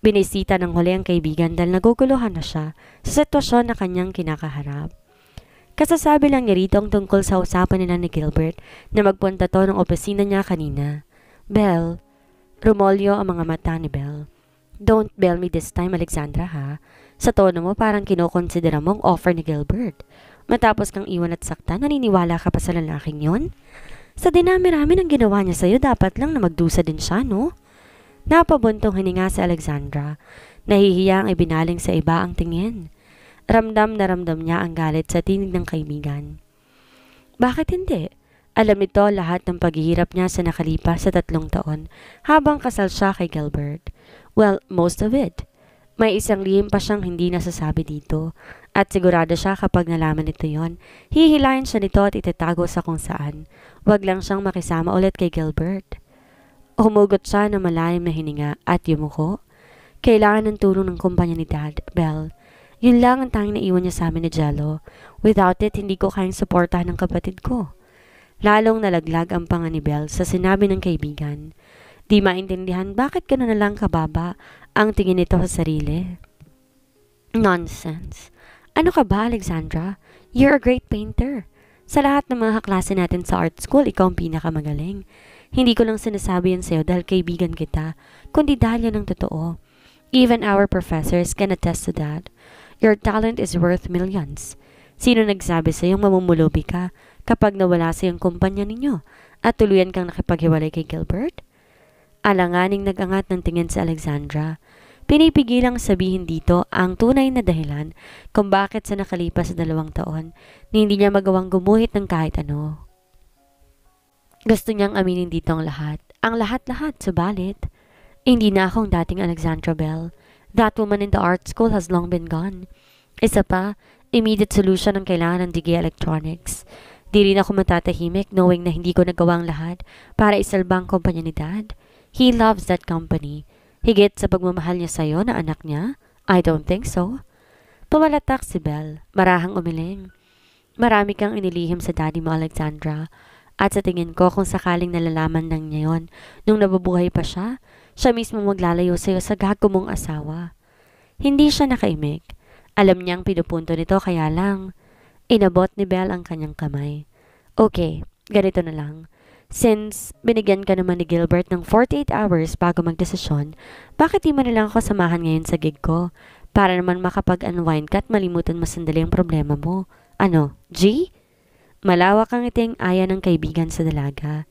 Binisita ng huli ang kaibigan dahil naguguluhan na siya sa sitwasyon na kanyang kinakaharap. Kasasabi lang niya rito ang tungkol sa usapan nila ni Gilbert na magpunta to ng opisina niya kanina. Belle, rumolyo ang mga mata ni Belle. Don't bail me this time, Alexandra, ha? Sa tono mo parang kinokonsidera mong offer ni Gilbert. Matapos kang iwan at sakta, naniniwala ka pa sa lalaking yon? Sa dinami-rami ng ginawa niya sa'yo, dapat lang na magdusa din siya, no? Napabuntong hininga si Alexandra. Nahihiyang ibinaling sa iba ang tingin. Ramdam na ramdam niya ang galit sa tinig ng kaibigan. Bakit hindi? Alam nito lahat ng paghihirap niya sa nakalipas sa 3 taon habang kasal siya kay Gilbert. Well, most of it. May isang lihim pa siyang hindi nasasabi dito at sigurado siya kapag nalaman nito yon, hihilahin siya nito at itatago sa kung saan. Wag lang siyang makisama ulit kay Gilbert. Humugot siya ng malalim na hininga at yumuko. Kailangan ng tulong ng kumpanya ni Dad, Belle. Yun lang ang tanging naiwan niya sa amin ni Jello. Without it, hindi ko kayang suportahan ng kapatid ko. Lalong nalaglag ang panga ni Belle sa sinabi ng kaibigan. Di maintindihan bakit gano'n na lang kababa ang tingin nito sa sarili. Nonsense. Ano ka ba, Alexandra? You're a great painter. Sa lahat ng mga kaklase natin sa art school, ikaw ang pinakamagaling. Hindi ko lang sinasabi yan sa'yo dahil kaibigan kita, kundi dahil yan ang totoo. Even our professors can attest to that. Your talent is worth millions. Sino nagsabi sa'yong mamumulubi ka kapag nawala sa'yong kumpanya ninyo at tuluyan kang nakipaghiwalay kay Gilbert? Alanganing nagangat ng tingin sa Alexandra. Pinipigilang sabihin dito ang tunay na dahilan kung bakit sa nakalipas na 2 taon na hindi niya magawang gumuhit ng kahit ano. Gusto niyang aminin dito ang lahat-lahat, subalit. Hindi na akong dating Alexandra Belle. That woman in the art school has long been gone. Isa pa, immediate solution ang kailangan ng Digia Electronics. Di rin ako matatahimik knowing na hindi ko nagawa ang lahat para isalba ang kumpanya ni Dad. He loves that company. Higit sa pagmamahal niya sa'yo na anak niya? I don't think so. Pumalatak si Belle, marahang umiling. Marami kang inilihim sa daddy mo, Alexandra. At sa tingin ko kung sakaling nalalaman ng niya yon, nung nabubuhay pa siya mismo maglalayo sa'yo sa gago mong asawa. Hindi siya nakaimik. Alam niyang pinupunto nito kaya lang. Inabot ni Belle ang kanyang kamay. Okay, ganito na lang. Since binigyan ka naman ni Gilbert ng 48 hours bago magdesisyon, bakit di mo na lang ako samahan ngayon sa gig ko? Para naman makapag-unwind ka at malimutan mo sandali ang problema mo. Ano, G? Malawak ang iting aya ng kaibigan sa dalaga.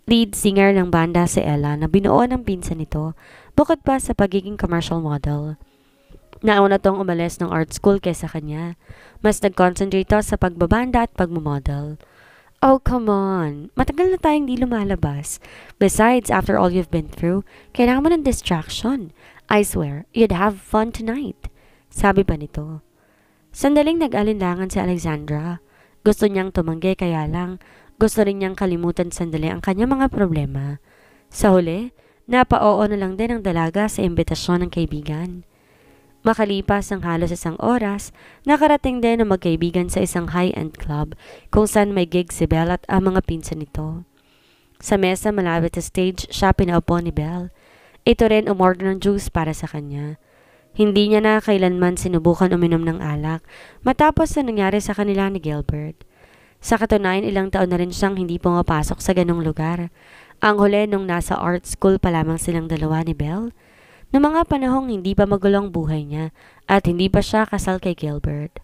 Lead singer ng banda si Ella na binuo ng pinsan nito, bukod pa sa pagiging commercial model. Nauna tong umalis ng art school kaysa kanya. Mas nag-concentrate sa pagbabanda at pagmamodel. Oh, come on. Matagal na tayong di lumalabas. Besides, after all you've been through, kailangan mo ng distraction. I swear, you'd have fun tonight. Sabi pa nito. Sandaling nag-alinlangan si Alexandra. Gusto niyang tumanggi kaya lang, gusto rin niyang kalimutan sandali ang kanyang mga problema. Sa huli, napa-oo na lang din ang dalaga sa imbitasyon ng kaibigan. Makalipas ang halos isang oras, nakarating din ang magkaibigan sa isang high-end club kung saan may gig si Belle at ang mga pinsan nito. Sa mesa malapit sa stage, siya pinaupo ni Belle. Ito rin umorder ng juice para sa kanya. Hindi niya na kailanman sinubukan uminom ng alak matapos na nangyari sa kanila ni Gilbert. Sa katunayan, ilang taon na rin siyang hindi pumapasok sa ganong lugar. Ang huli nung nasa art school pa lamang silang dalawa ni Belle. Noong mga panahong hindi pa magulong buhay niya at hindi pa siya kasal kay Gilbert.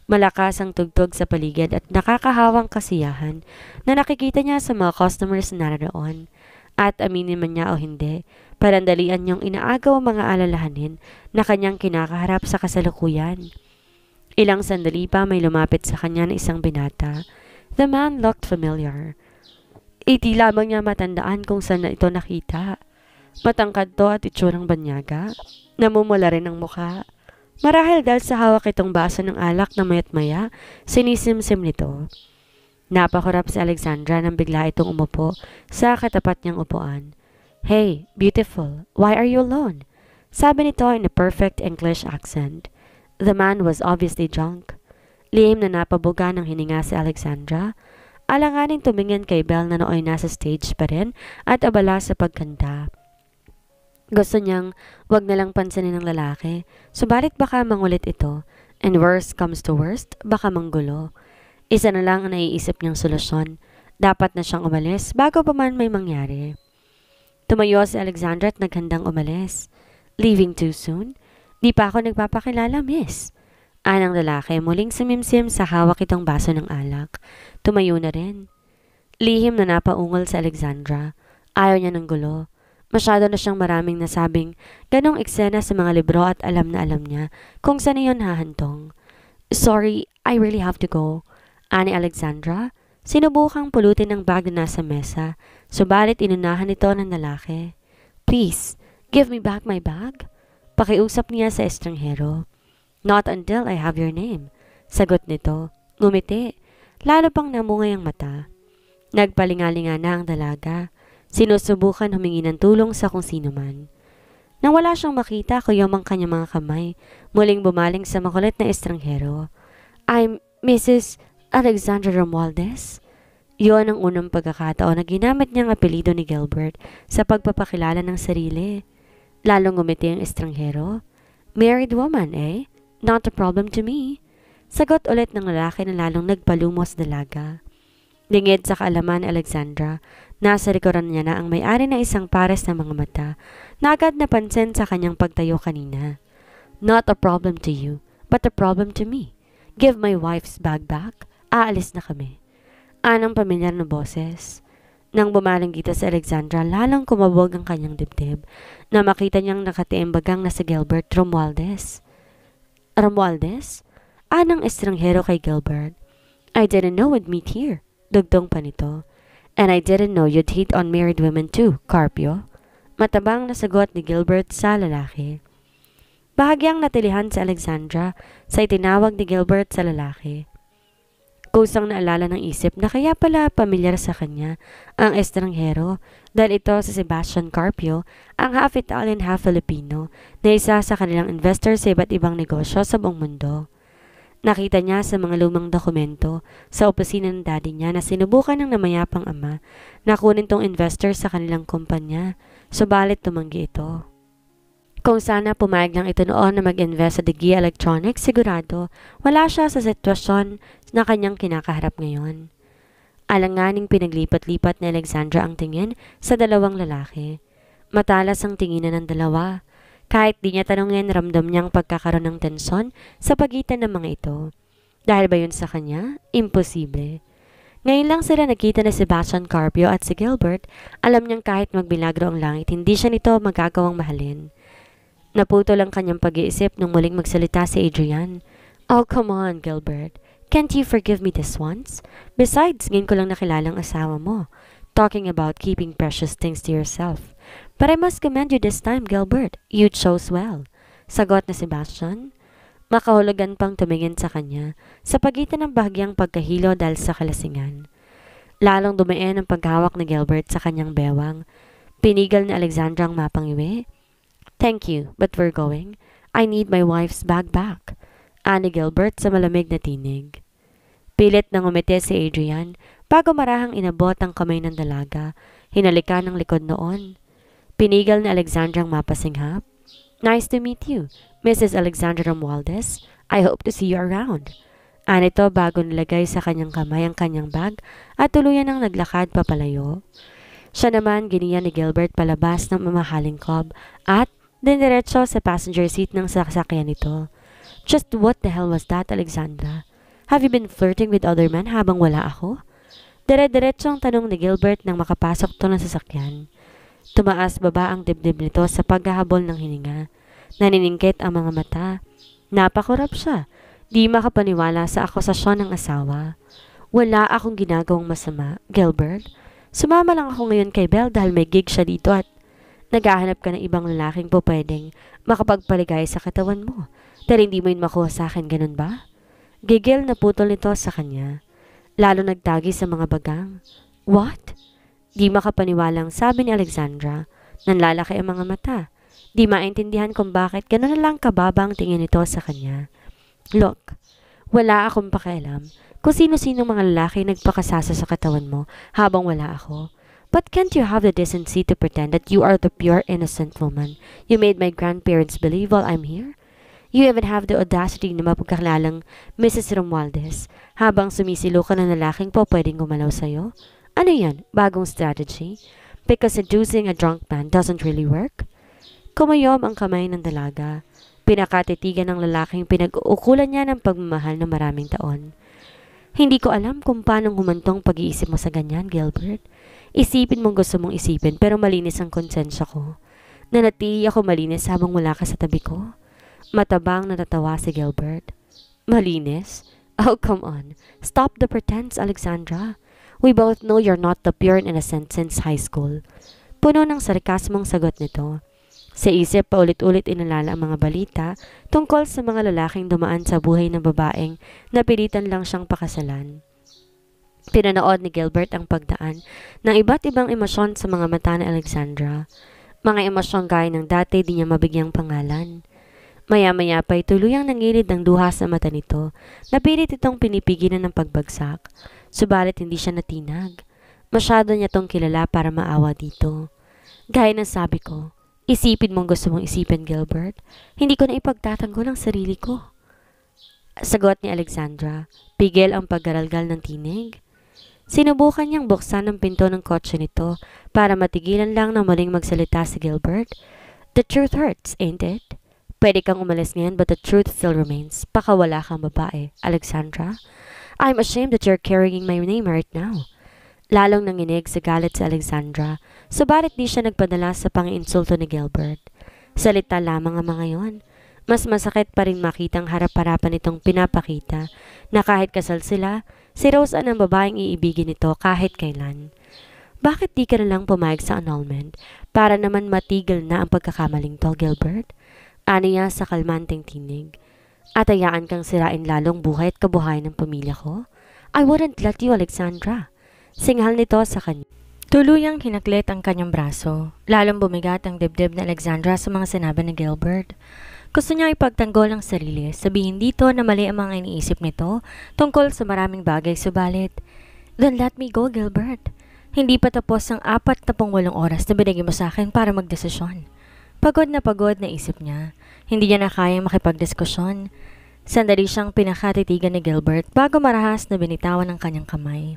Malakas ang tugtog sa paligid at nakakahawang kasiyahan na nakikita niya sa mga customers na naroon. At aminin man niya o hindi, parandalian niyang inaagaw ang mga alalahanin na kanyang kinakaharap sa kasalukuyan. Ilang sandali pa may lumapit sa kanya na isang binata. The man looked familiar. Di lamang niya matandaan kung saan na ito nakita. Matangkad to at itsurang banyaga. Namumula rin ang mukha. Marahil dahil sa hawak itong baso ng alak na mayat maya, sinisimsim nito. Napakurap si Alexandra nang bigla itong umupo sa katapat niyang upuan. Hey, beautiful, why are you alone? Sabi nito in a perfect English accent. The man was obviously drunk. Lihim na napabuga ng hininga si Alexandra. Alanganing tumingin kay Belle na nooy nasa stage pa rin at abala sa pagkanta. Gusto niyang wag na lang pansinin ng lalaki, subalit baka mangulit ito, and worst comes to worst, baka manggulo. Isa na lang ang naiisip niyang solusyon. Dapat na siyang umalis bago pa man may mangyari. Tumayo si Alexandra at naghandang umalis. Leaving too soon? Di pa ako nagpapakilala, miss. Anang lalaki muling sumimsim sa hawak itong baso ng alak. Tumayo na rin. Lihim na napaungol sa Alexandra. Ayaw niya ng gulo. Masyado na siyang maraming nasabing ganong eksena sa mga libro at alam na alam niya kung saan iyon hahantong. Sorry, I really have to go. Ani Alexandra, sinubukang pulutin ang bag na nasa mesa, subalit inunahan ito ng lalaki. Please, give me back my bag. Pakiusap niya sa estranghero. Not until I have your name. Sagot nito. Ngumiti. Lalo pang namungay ang mata. Nagpalingalinga na ang dalaga. Sinusubukan humingi ng tulong sa kung sino man. Nang wala siyang makita, kuyom ang kanyang mga kamay, muling bumaling sa makulit na estranghero. I'm Mrs. Alexandra Romualdez. Iyon ang unang pagkakataon na ginamit niyang apelido ni Gilbert sa pagpapakilala ng sarili. Lalong ngumiti ang estranghero. Married woman, eh? Not a problem to me. Sagot ulit ng lalaki na lalong nagpalumos dalaga. Lingid sa kaalaman ni Alexandra, nasa likuran niya na ang may-ari na isang pares ng mga mata na agad napansin sa kanyang pagtayo kanina. Not a problem to you, but a problem to me. Give my wife's bag back. Aalis na kami. Anang pamilyar na boses. Nang bumaling dito si Alexandra, lalong kumabog ang kanyang dibdib na makita niyang nakatiimbagang na si Gilbert Romualdez. Romualdez? Anang estranghero kay Gilbert. I didn't know we'd meet here. Dugtong pa nito. And I didn't know you'd hit on married women too, Carpio. Matabang na sagot ni Gilbert sa lalaki. Bahagyang natilihan si Alexandra sa itinawag ni Gilbert sa lalaki. Kusang naalala ng isip na kaya pala pamilyar sa kanya ang estranghero dahil ito si Sebastian Carpio, ang half Italian half Filipino na isa sa kanilang investor sa iba't ibang negosyo sa buong mundo. Nakita niya sa mga lumang dokumento sa opisina ng daddy niya na sinubukan ng namayapang ama na kunin tong investor sa kanilang kumpanya, subalit tumanggi ito. Kung sana pumayag lang ito noon na mag-invest sa Digia Electronics, sigurado wala siya sa sitwasyon na kanyang kinakaharap ngayon. Alanganing pinaglipat-lipat ni Alexandra ang tingin sa dalawang lalaki. Matalas ang tinginan ng dalawa. Kahit di niya tanungin, ramdam niyang pagkakaroon ng tensyon sa pagitan ng mga ito. Dahil ba yun sa kanya? Imposible. Ngayon lang sila nakita na Sebastian Carpio at si Gilbert. Alam niyang kahit magbilagro ang langit, hindi siya nito magagawang mahalin. Naputol ang kanyang pag-iisip nung muling magsalita si Adrian. Oh, come on, Gilbert. Can't you forgive me this once? Besides, ngayon ko lang nakilala ang asawa mo. Talking about keeping precious things to yourself. But I must commend you this time, Gilbert. You chose well. Sagot na Sebastian. Makahulugan pang tumingin sa kanya sa pagitan ng bahagyang pagkahilo dahil sa kalasingan. Lalong dumaan ang paghawak ni Gilbert sa kanyang bewang. Pinigal ni Alexandra ang mapangiwi. Thank you, but we're going. I need my wife's bag back. Ani Gilbert sa malamig na tinig. Pilit nang umiti si Adrian bago marahang inabot ang kamay ng dalaga. Hinalikan ng likod noon. Pinigal ni Alexandra ang mapasinghap. Nice to meet you, Mrs. Alexandra Romualdez. I hope to see you around. Anito bago nilagay sa kanyang kamay ang kanyang bag at tuluyan ang naglakad papalayo. Siya naman giniya ni Gilbert palabas ng mamahaling cob at diniretso sa passenger seat ng sasakyan nito. Just what the hell was that, Alexandra? Have you been flirting with other men habang wala ako? Dire-diretso ang tanong ni Gilbert nang makapasok to ng sasakyan. Tumaas baba ang dibdib nito sa paghahabol ng hininga. Naniningkit ang mga mata. Napakurap siya. Di makapaniwala sa akusasyon ng asawa. Wala akong ginagawang masama, Gilbert. Sumama lang ako ngayon kay Belle dahil may gig siya dito at naghahanap ka ng ibang lalaking po pwedeng makapagpaligay sa katawan mo. Pero hindi mo yun makuha sa akin, ganun ba? Gigil na putol nito sa kanya. Lalo nagtagi sa mga bagang. What? Di makapaniwalang sabi ni Alexandra. Nanlalaki ang mga mata. Di maintindihan kung bakit ganun na lang kababang tingin nito sa kanya. Look, wala akong pakialam kung sino-sino mga lalaki nagpakasasa sa katawan mo habang wala ako. But can't you have the decency to pretend that you are the pure innocent woman you made my grandparents believe while I'm here? You even have the audacity na mapagkakalalang Mrs. Romualdez habang sumisilo ka ng lalaking po pwedeng gumalaw sa'yo? Ano yan? Bagong strategy? Because seducing a drunk man doesn't really work? Kumayom ang kamay ng dalaga. Pinakatitigan ng lalaking pinag-uukulan niya ng pagmamahal ng maraming taon. Hindi ko alam kung paano humantong pag-iisip mo sa ganyan, Gilbert. Isipin mong gusto mong isipin pero malinis ang konsensya ko. Nanatili ako malinis habang wala ka sa tabi ko. Matabang natatawa si Gilbert. Malinis? Oh, come on. Stop the pretense, Alexandra. We both know you're not the pure and innocent since high school. Puno ng sarkasmong sagot nito. Sa isip paulit-ulit inalala ang mga balita tungkol sa mga lalaking dumaan sa buhay ng babaeng na pilitan lang siyang pakasalan. Pinanood ni Gilbert ang pagdaan ng iba't ibang emosyon sa mga mata ni Alexandra. Mga emosyong gaya ng dati di niya mabigyang pangalan. Maya-maya pa'y tuluyang nangilid ng duha sa mata nito. Napilit itong pinipigilan ng pagbagsak. Subalit hindi siya natinag. Masyado niya tong kilala para maawa dito. Gaya ng sabi ko, isipin mong gusto mong isipin, Gilbert. Hindi ko na ipagtatanggol ang sarili ko. Sagot ni Alexandra. Pigil ang paggaralgal ng tinig. Sinubukan niyang buksan ang pinto ng kotse nito para matigilan lang na muling magsalita si Gilbert. The truth hurts, ain't it? Pwede kang umalis ngayon but the truth still remains. Pakawala kang babae, Alexandra. I'm ashamed that you're carrying my name right now. Lalong nanginig sa galit si Alexandra, subalit di siya nagpadala sa panginsulto ni Gilbert. Salita lamang ang mga yon. Mas masakit pa rin makitang harap-harapan itong pinapakita na kahit kasal sila, si Rose ang babaeng iibigin nito kahit kailan. Bakit di ka na lang pumayag sa annulment para naman matigil na ang pagkakamaling to, Gilbert? Aniya sa kalmanteng tinig. At hayaan kang sirain lalong buhay at kabuhayan ng pamilya ko? I wouldn't let you, Alexandra. Singhal nito sa kanya. Tuluyang hinaklit ang kanyang braso. Lalong bumigat ang dibdib ni Alexandra sa mga sinabi ni Gilbert. Gusto niya ipagtanggol ang sarili, sabihin dito na mali ang mga iniisip nito tungkol sa maraming bagay, subalit. Then let me go, Gilbert. Hindi pa tapos ang 48 oras na binigay mo sa akin para magdesisyon. Pagod na isip niya. Hindi niya na kayang makipagdiskusyon. Sandali siyang pinakatitigan ni Gilbert bago marahas na binitawan ng kanyang kamay.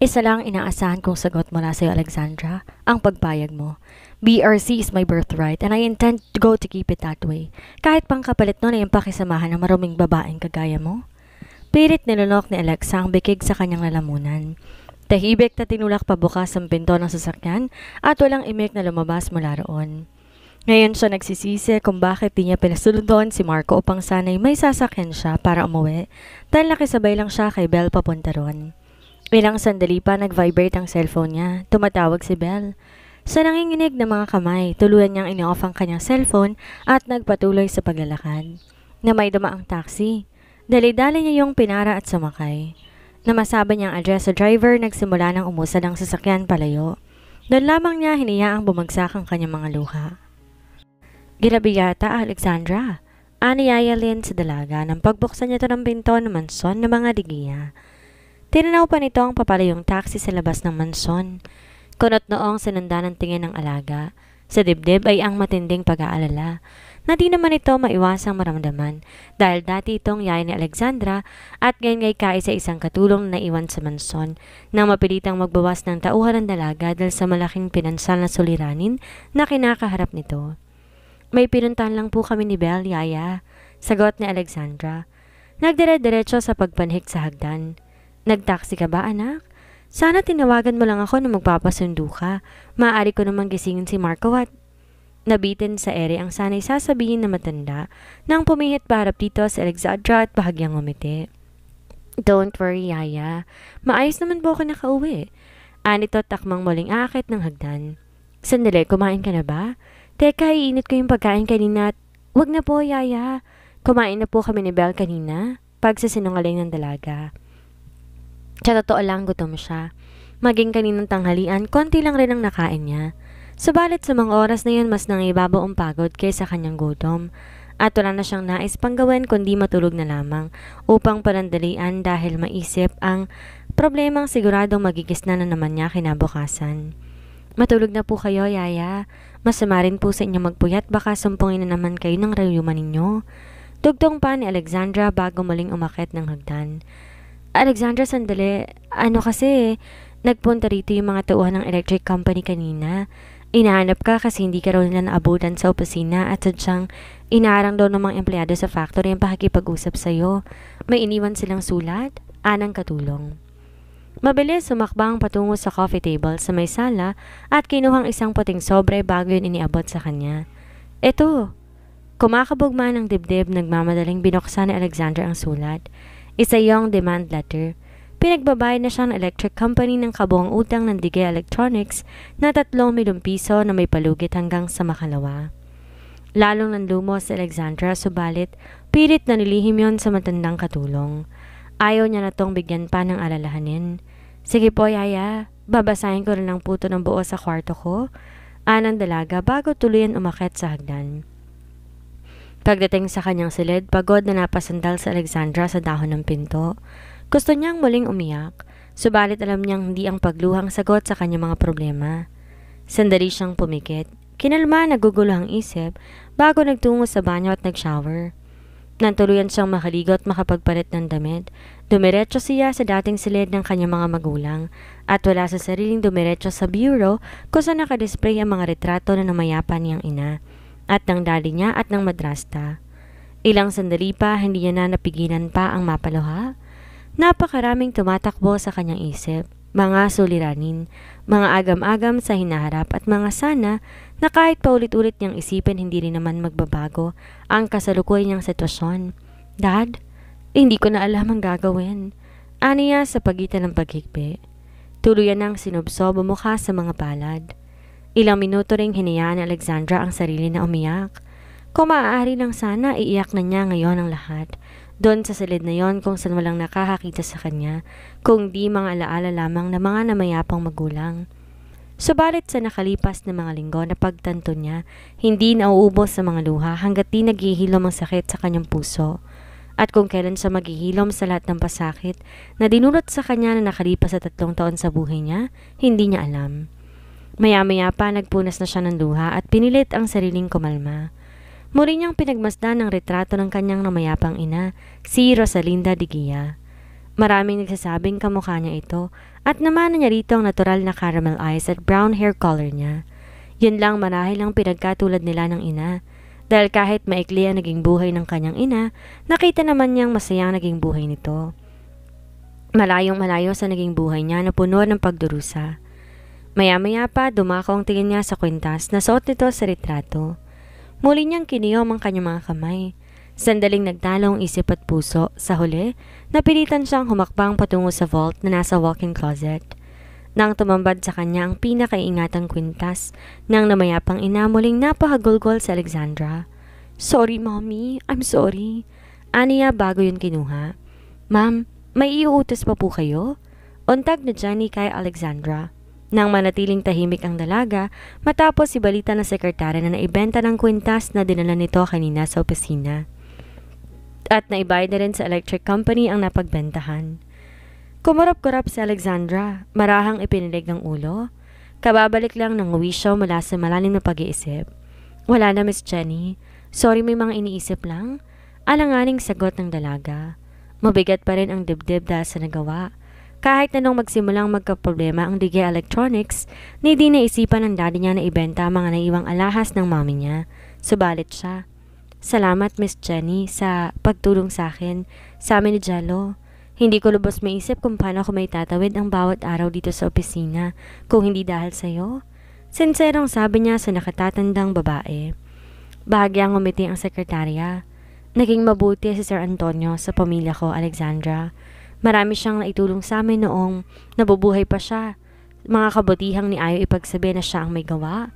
Isa lang inaasahan kong sagot mula sa iyo, Alexandra, ang pagpayag mo. BRC is my birthright and I intend to keep it that way. Kahit pang kapalit nun ay ang pakisamahan ng maruming babaeng kagaya mo. Pilit nilunok ni Alexa ang bikig sa kanyang lalamunan. Tahibik na tinulak pabukas ang pinto ng sasakyan at walang imik na lumabas mula roon. Ngayon siya nagsisisi kung bakit di niya pinasunod doon si Marco upang sana'y may sasakyan siya para umuwi dahil nakisabay lang siya kay Belle papunta roon. Ilang sandali pa nag-vibrate ang cellphone niya. Tumatawag si Belle. Sa nanginginig ng mga kamay, tuluyan niyang ini-off ang kanyang cellphone at nagpatuloy sa paglalakad. Na may dumaang taxi. Dali-dali niya yung pinara at sumakay. Namasaba niyang address sa driver, nagsimula ng umusad ang sasakyan palayo. Doon lamang niya hiniyaang bumagsak ang kanyang mga luha. Girabi yata, Alexandra. Aniyaya Lynn sa dalaga nang pagbuksan niya ito ng pinto ng manson ng mga digiya. Tinanaw pa nito ang papalayong taxi sa labas ng manson. Kunot noong sinundan ng tingin ng alaga. Sa dibdib ay ang matinding pag-aalala na di naman ito maiwasang maramdaman dahil dati itong yaya ni Alexandra at ngayon ngay kaisa isang katulong na naiwan sa manson nang mapilitang magbawas ng tauhan ng dalaga dahil sa malaking pinansal na suliranin na kinakaharap nito. May pinuntahan lang po kami ni Belle, yaya, sagot ni Alexandra. Nagdire-diretso sa pagpanhik sa hagdan. Nagtaksi ka ba, anak? Sana tinawagan mo lang ako na magpapasundo ka. Maaari ko namang gisingin si Marco at... Nabitin sa ere ang sana'y sasabihin na matanda nang pumihit paharap dito si Alexandra at bahagyang umiti. Don't worry, yaya. Maayos naman po ako nakauwi. Anito takmang muling aakit ng hagdan. Sandali, kumain ka na ba? Teka, iinit ko yung pagkain kanina at... Wag na po, yaya. Kumain na po kami ni Belle kanina. Pagsasinungaling ng dalaga. Sa totoo lang, gutom siya. Maging kaninang tanghalian, konti lang rin ang nakain niya. Subalit sa mga oras na yun, mas nangibabaw ang pagod kaysa kanyang gutom. At wala na siyang nais pang gawin kundi matulog na lamang upang panandalian dahil maisip ang problemang siguradong magigisna na naman niya kinabukasan. Matulog na po kayo, yaya. Masama rin po sa inyo magpuyat, baka sumpungin na naman kayo ng rayuman ninyo. Dugtong pa ni Alexandra bago muling umakyat ng hagdan. Alexandra, sandali. Ano kasi, nagpunta rito yung mga tauhan ng electric company kanina. Inahanap ka kasi hindi ka raw nila naabutan sa opisina at sadyang inaarang daw ng mga empleyado sa factory ang pakikipag-usap sa'yo. May iniwan silang sulat, anang katulong. Mabilis sumakbang patungo sa coffee table sa may sala at kinuhang isang puting sobre bago yun iniabot sa kanya. Eto, kumakabog man ang dibdib, nagmamadaling binuksan ni Alexandra ang sulat. Isa yung demand letter. Pinagbabayad na siya ng electric company ng kabuang utang ng Digay Electronics na 3 milyong piso na may palugit hanggang sa makalawa. Lalong nanlumo si Alexandra, subalit pilit na nilihim yon sa matandang katulong. Ayaw niya na tong bigyan pa ng alalahanin. Sige po, yaya. Babasahin ko rin ang puto ng buo sa kwarto ko. Anang dalaga bago tuluyan umakyat sa hagdan. Pagdating sa kanyang silid, pagod na napasandal sa Alexandra sa dahon ng pinto. Gusto niyang muling umiyak, subalit alam niyang hindi ang pagluhang sagot sa kanyang mga problema. Sandali siyang pumikit. Kinalma, nagugulo ang isip bago nagtungo sa banyo at nag-shower. Nantuluyan siyang makaligo at makapagpalit ng damit. Dumiretso siya sa dating silid ng kanyang mga magulang at wala sa sariling dumiretso sa bureau kung saan nakadisplay ang mga retrato na namayapan niyang ina at ng daddy niya at ng madrasta. Ilang sandali pa, hindi niya na napigilan pa ang mapaluha. Napakaraming tumatakbo sa kanyang isip, mga suliranin, mga agam-agam sa hinaharap at mga sana na kahit paulit-ulit niyang isipin hindi rin naman magbabago ang kasalukuyan niyang sitwasyon. Dad, hindi ko na alam ang gagawin. Aniya sa pagitan ng paghigpi. Tuluyan nang sinubsob mukha sa mga palad. Ilang minuto ring hinayaan ni Alexandra ang sarili na umiyak. Kung maaari lang sana, iiyak na niya ngayon ang lahat. Doon sa silid na yon kung saan walang nakakakita sa kanya, kung di mga alaala lamang na mga namayapang magulang. Subalit sa nakalipas na mga linggo na pagtanto niya, hindi nauubos sa mga luha hanggat di naghihilom ang sakit sa kanyang puso. At kung kailan siya maghihilom sa lahat ng pasakit na dinulot sa kanya na nakalipas sa 3 taon sa buhay niya, hindi niya alam. Maya-maya pa nagpunas na siya ng luha at pinilit ang sariling kumalma. Muli niyang pinagmasdan ang retrato ng kanyang namayapang ina, si Rosalinda Digia. Maraming nagsasabing kamukha niya ito at naman niya rito ang natural na caramel eyes at brown hair color niya. Yun lang marahil ang pinagkatulad nila ng ina. Dahil kahit maikli ang naging buhay ng kanyang ina, nakita naman niyang masayang naging buhay nito. Malayong malayo sa naging buhay niya na puno ng pagdurusa. Maya-maya pa dumako ang tingin niya sa kwintas na suot nito sa retrato. Muli niyang kiniyom ang kanyang mga kamay. Sandaling nagdalo ang isip at puso. Sa huli, napilitan siyang humakbang patungo sa vault na nasa walk-in closet. Nang tumambad sa kanya ang pinakaiingatang kwintas ng namayapang ina, muling napahagulgol sa Alexandra. "Sorry, Mommy. I'm sorry." Aniya bago yun kinuha. "Ma'am, may iuutos pa po kayo?" Untag na Jenny kay Alexandra. Nang manatiling tahimik ang dalaga, matapos ibalita ng sekretary na naibenta ng kwintas na dinala nito kanina sa opisina. At naibayad na rin sa electric company ang napagbentahan. Kumarap-kurap si Alexandra, marahang ipinilig ng ulo. Kababalik lang ng wisyo mula sa malalim na pag-iisip. "Wala na, Miss Jenny. Sorry, may mga iniisip lang." Alanganing sagot ng dalaga. Mabigat pa rin ang dibdib dahil sa nagawa. Kahit na nung magsimulang magkaproblema ang Digia Electronics, ni di naisipan ng daddy niya na ibenta ang mga naiwang alahas ng mami niya. Subalit siya. "Salamat, Miss Jenny, sa pagtulong sa akin, sa amin ni Jello. Hindi ko lubos maisip kung paano ako may tatawid ang bawat araw dito sa opisina kung hindi dahil sa'yo." Sinserong sabi niya sa nakatatandang babae. Bahagyang ngumiti ang sekretarya. "Naging mabuti si Sir Antonio sa pamilya ko, Alexandra. Marami siyang naitulong sa amin noong nabubuhay pa siya. Mga kabutihang ni ayaw ipagsabi na siya ang may gawa.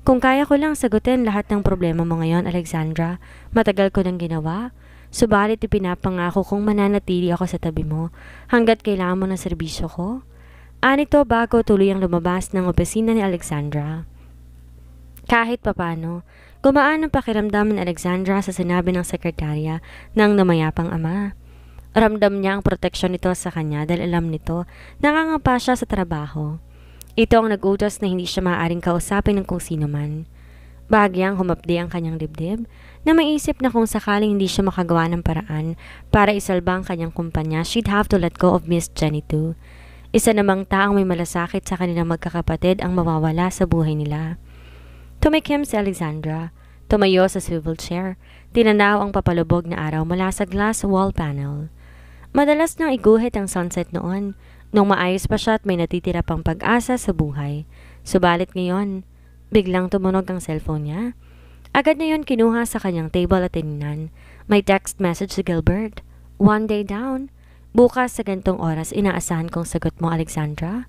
Kung kaya ko lang sagutin lahat ng problema mo ngayon, Alexandra, matagal ko nang ginawa. Subalit ipinapangako kong mananatili ako sa tabi mo hanggat kailangan mo ng serbisyo ko." Anito bago tuloy ang lumabas ng opisina ni Alexandra. Kahit papano, gumaan ang pakiramdam ni Alexandra sa sinabi ng sekretarya ng namayapang ama. Ramdam niya ang proteksyon nito sa kanya dahil alam nito nangangapa siya sa trabaho. Ito ang nag-utos na hindi siya maaaring kausapin ng kung sino man. Bahagyang humapdi ang kanyang dibdib na maisip na kung sakaling hindi siya makagawa ng paraan para isalba ang kanyang kumpanya, she'd have to let go of Miss Jenny too. Isa namang taong may malasakit sa kanilang magkakapatid ang mawawala sa buhay nila. Tumikim si Alexandra. Tumayo sa swivel chair. Tinanaw ang papalubog na araw mula sa glass wall panel. Madalas nang iguhit ang sunset noon, nung maayos pa siya at may natitira pang pag-asa sa buhay. Subalit ngayon, biglang tumunog ang cellphone niya. Agad na yun kinuha sa kanyang table at tinignan. May text message si Gilbert. "One day down. Bukas sa gantong oras inaasahan kong sagot mo, Alexandra."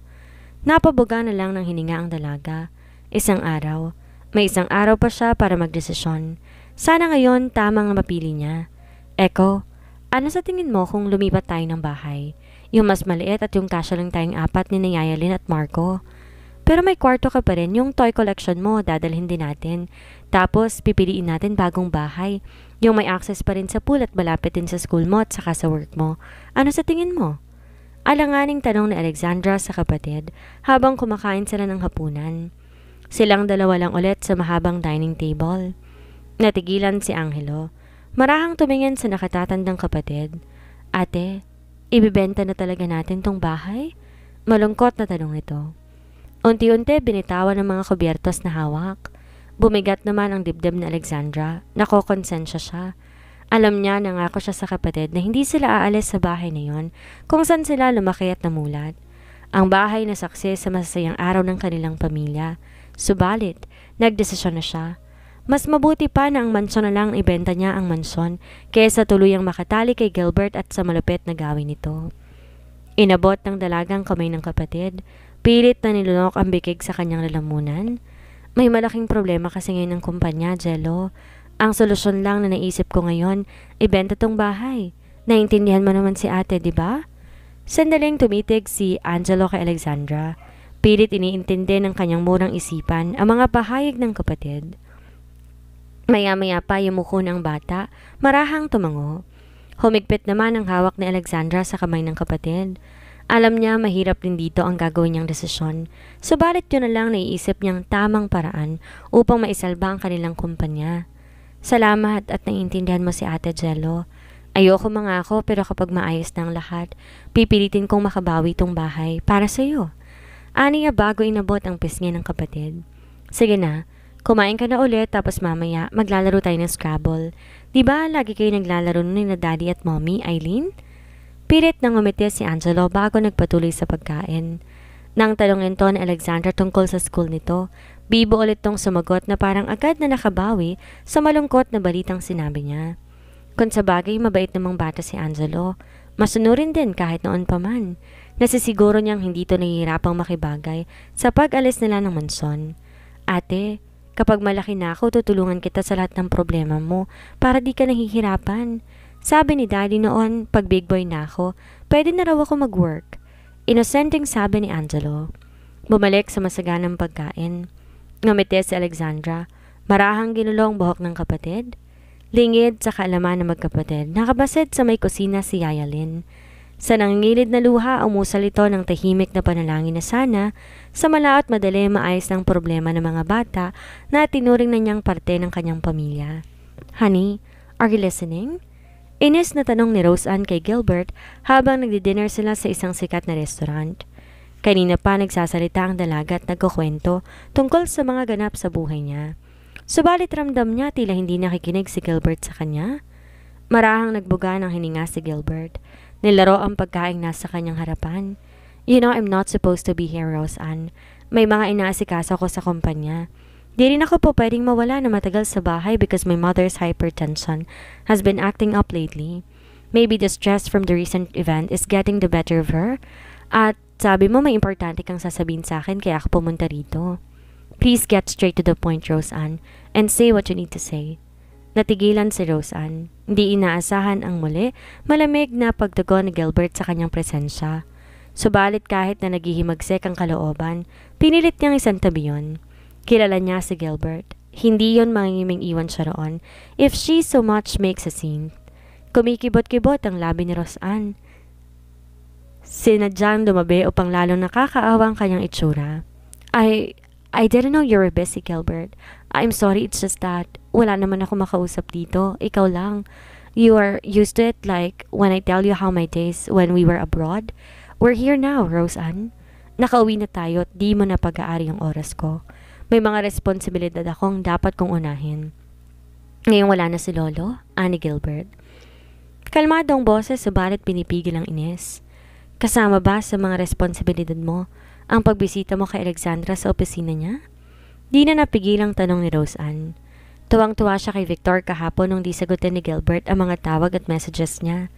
Napabuga na lang ng hininga ang dalaga. Isang araw. May isang araw pa siya para magdesisyon. Sana ngayon tamang mapili niya. "Echo, ano sa tingin mo kung lumipat tayo ng bahay? Yung mas maliit at yung kasya lang tayong apat ni Yayalin at Marco. Pero may kwarto ka pa rin, yung toy collection mo, dadalhin din natin. Tapos, pipiliin natin bagong bahay. Yung may access pa rin sa pool at malapit din sa school mo at saka sa work mo. Ano sa tingin mo?" Alanganing tanong ni Alexandra sa kapatid habang kumakain sila ng hapunan. Silang dalawa lang ulit sa mahabang dining table. Natigilan si Angelo. Marahang tumingin sa nakatatandang kapatid. "Ate, ibibenta na talaga natin tong bahay?" Malungkot na tanong nito. Unti-unti binitawan ng mga kubyertos na hawak. Bumigat naman ang dibdib ni Alexandra. Nakokonsensya siya. Alam niya, nangako siya sa kapatid na hindi sila aalis sa bahay na yon kung saan sila lumaki at namulat. Ang bahay na saksi sa masasayang araw ng kanilang pamilya. Subalit, nagdesisyon na siya. Mas mabuti pa na ang mansyon na lang ibenta niya ang mansyon kaysa tuluyang makatali kay Gilbert at sa malupit na gawin nito. Inabot ng dalagang kamay ng kapatid. Pilit na nilunok ang bikig sa kanyang lalamunan. "May malaking problema kasi ngayon ng kumpanya, Jello. Ang solusyon lang na naisip ko ngayon, ibenta tong bahay. Naintindihan mo naman si ate, di ba?" Sandaling tumitig si Angelo kay Alexandra. Pilit iniintindi ng kanyang murang isipan ang mga pahayag ng kapatid. Maya-maya pa yumuko ng bata, marahang tumango. Humigpit naman ang hawak ni Alexandra sa kamay ng kapatid. Alam niya mahirap din dito ang gagawin niyang desisyon, subalit yun na lang naiisip niyang tamang paraan upang maisalba ang kanilang kumpanya. Salamat at naiintindihan mo si Ate Jello. Ayoko mangako pero kapag maayos na ang lahat, pipilitin kong makabawi tong bahay para sa iyo. Aniya bago inabot ang pisngi ng kapatid. Sige na, kumain ka na ulit tapos mamaya maglalaro tayo ng Scrabble. Diba lagi kayo naglalaro nun na Daddy at Mommy, Eileen? Pilit nang umiti si Angelo bago nagpatuloy sa pagkain. Nang talungin to ni Alexandra tungkol sa school nito, bibo ulit tong sumagot na parang agad na nakabawi sa malungkot na balitang sinabi niya. Kung sa bagay mabait namang bata si Angelo, masunurin din kahit noon pa man. Nasisiguro niyang hindi to nahihirapang makibagay sa pag-alis nila ng mansyon. Ate, kapag malaki na ako, tutulungan kita sa lahat ng problema mo para di ka nahihirapan. Sabi ni Daddy noon, pag big boy na ako, pwede na raw ako mag-work. Inosenteng sabi ni Angelo. Bumalik sa masaganang pagkain. Ngumiti si Alexandra. Marahang ginulo ang buhok ng kapatid. Lingid sa kaalaman ng magkapatid, nakabasid sa may kusina si Yaya Lynn. Sa nangingilid na luha, umusal ito ng tahimik na panalangin na sana sa mala at madali maayos ng problema ng mga bata na tinuring na niyang parte ng kanyang pamilya. Honey, are you listening? Inis na tanong ni Rose Ann kay Gilbert habang nagdi-dinner sila sa isang sikat na restaurant. Kanina pa nagsasalita ang dalaga at nagkukwento tungkol sa mga ganap sa buhay niya. Subalit ramdam niya tila hindi nakikinig si Gilbert sa kanya. Marahang nagbuga ng hininga si Gilbert. Nilaro ang pagkaing nasa kanyang harapan. You know I'm not supposed to be here, Rose Ann. May mga inaasikaso ko sa kumpanya. Di rin ako po pwedeng mawala na matagal sa bahay because my mother's hypertension has been acting up lately. Maybe the stress from the recent event is getting the better of her. At sabi mo may importante kang sasabihin sa akin kaya ako pumunta rito. Please get straight to the point, Rose Ann, and say what you need to say. Natigilan si Rose Ann. Hindi inaasahan ang muli, malamig na pagtugon ni Gilbert sa kanyang presensya. Subalit kahit na naghihimagsik ang kalooban, pinilit niyang isang tabi yun. Kilala niya si Gilbert. Hindi yon mangingiming iwan siya roon if she so much makes a scene. Kumikibot-kibot ang labi ni Rose Ann. Sinadyang dumabi upang lalong nakakaawang kanyang itsura. I didn't know you were busy, Gilbert. I'm sorry, it's just that wala naman ako makausap dito. Ikaw lang. You are used to it like when I tell you how my days when we were abroad. We're here now, Rose Ann. Nakauwi na tayo at di mo na pag-aari yung oras ko. May mga responsibilidad akong dapat kong unahin. Ngayong wala na si Lolo, ani Gilbert. Kalmadong boses subalit pinipigil ang inis. Kasama ba sa mga responsibilidad mo ang pagbisita mo kay Alexandra sa opisina niya? Di na napigilang tanong ni Rose Ann. Tuwang-tuwa siya kay Victor kahapon nung di sagutin ni Gilbert ang mga tawag at messages niya.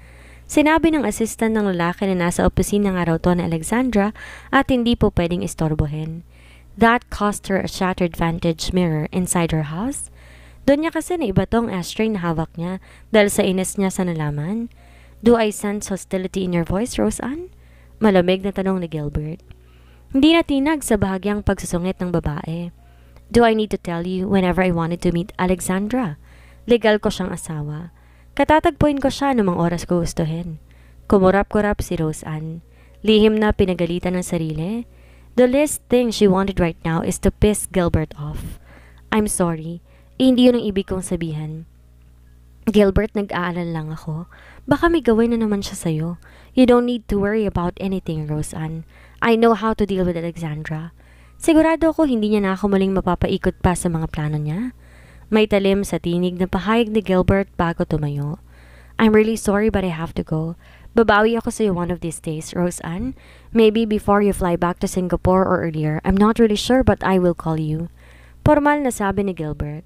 Sinabi ng assistant ng lalaki na nasa opisina nga raw to ni Alexandra at hindi po pwedeng istorbohin. That cost her a shattered vantage mirror inside her house. Doon niya kasi naiba tong ashtray na hawak niya dahil sa inis niya sa nalaman. Do I sense hostility in your voice, Rose Ann? Malamig na tanong ni Gilbert. Hindi natinag sa bahagyang pagsusungit ng babae. Do I need to tell you whenever I wanted to meet Alexandra? Legal ko siyang asawa. Katatagpuin ko siya namang oras ko gustuhin. Kumurap-kurap si Rose Ann. Lihim na pinagalitan ng sarili. The least thing she wanted right now is to piss Gilbert off. I'm sorry. Hindi yun ang ibig kong sabihin. Gilbert, nag-aalala lang ako. Baka may gawin na naman siya sa'yo. You don't need to worry about anything, Rose Ann. I know how to deal with Alexandra. Sigurado ako hindi niya na ako muling mapapaikot pa sa mga plano niya. May talim sa tinig na pahayag ni Gilbert bago tumayo. I'm really sorry but I have to go. Babawi ako sa'yo one of these days, Rose Ann. Maybe before you fly back to Singapore or earlier. I'm not really sure but I will call you. Formal na sabi ni Gilbert.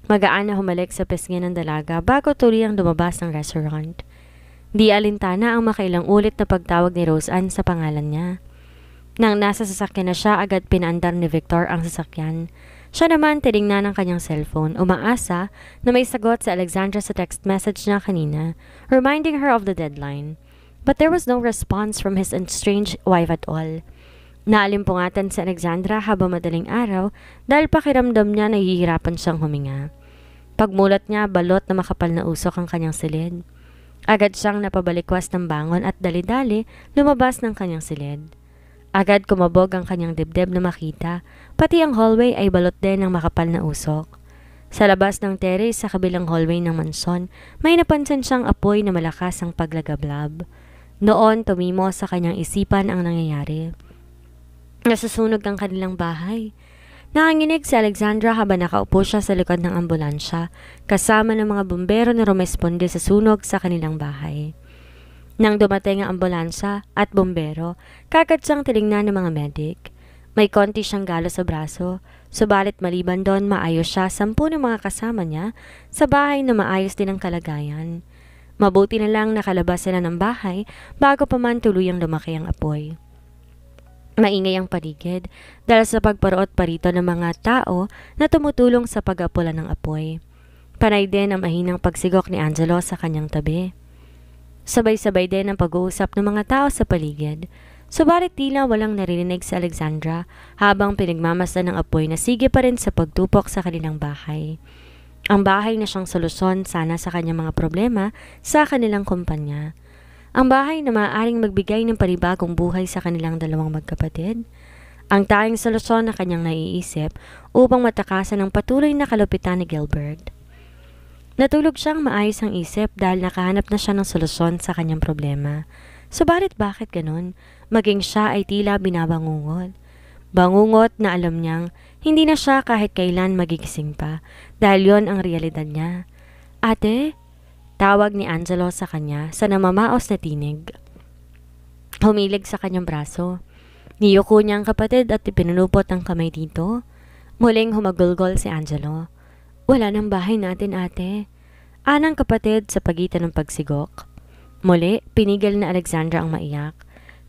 Magaan na humalik sa pisngi ng dalaga bago tuliyang lumabas ng restaurant. Di alintana ang makailang ulit na pagtawag ni Rose Ann sa pangalan niya. Nang nasa sasakyan na siya, agad pinaandar ni Victor ang sasakyan. Siya naman tinignan ang kanyang cellphone, umaasa na may sagot sa Alexandra sa text message niya kanina, reminding her of the deadline. But there was no response from his estranged wife at all. Naalimpungatan si Alexandra habang madaling araw dahil pakiramdam niya nahihirapan siyang huminga. Pagmulat niya, balot na makapal na usok ang kanyang silid. Agad siyang napabalikwas ng bangon at dali-dali lumabas ng kanyang silid. Agad kumabog ang kanyang dibdib na makita, pati ang hallway ay balot din ng makapal na usok. Sa labas ng terrace sa kabilang hallway ng mansyon, may napansin siyang apoy na malakas ang paglagablab. Noon tumimo sa kanyang isipan ang nangyayari. Nasusunog ang kanilang bahay. Nakanginig si Alexandra habang nakaupo siya sa likod ng ambulansya, kasama ng mga bumbero na rumesponde sa sunog sa kanilang bahay. Nang dumating ang ambulansya at bumbero, kagad siyang tinignan ng mga medic. May konti siyang galo sa braso, subalit maliban doon maayos siya 10 ng mga kasama niya sa bahay na maayos din ang kalagayan. Mabuti na lang nakalabas sila ng bahay bago pa man tuluyang lumaki ang apoy. Maingay ang paligid dahil sa pagparoot parito ng mga tao na tumutulong sa pag-apula ng apoy. Panay din ang mahinang pagsigok ni Angelo sa kanyang tabi. Sabay-sabay din ang pag-uusap ng mga tao sa paligid. Subalit tila walang naririnig si Alexandra habang pinagmamasdan ng apoy na sige pa rin sa pagtupok sa kanilang bahay. Ang bahay na siyang solusyon sana sa kanyang mga problema sa kanilang kumpanya. Ang bahay na maaaring magbigay ng panibagong buhay sa kanilang dalawang magkapatid. Ang tanging solusyon na kanyang naiisip upang matakasan ang patuloy na kalupitan ni Gilbert. Natulog siyang maayos ang isip dahil nakahanap na siya ng solusyon sa kanyang problema. Subalit bakit ganun? Maging siya ay tila binabangungot. Bangungot na alam niyang hindi na siya kahit kailan magigising pa dahil yon ang realidad niya. Ate? Tawag ni Angelo sa kanya sa namamaos na tinig. Humilig sa kanyang braso. Niyuko niya ang kapatid at ipinunupot ang kamay dito. Muling humagulgol si Angelo. Wala ng bahay natin, ate. Anang kapatid sa pagitan ng pagsigok. Muli, pinigil na Alexandra ang maiyak.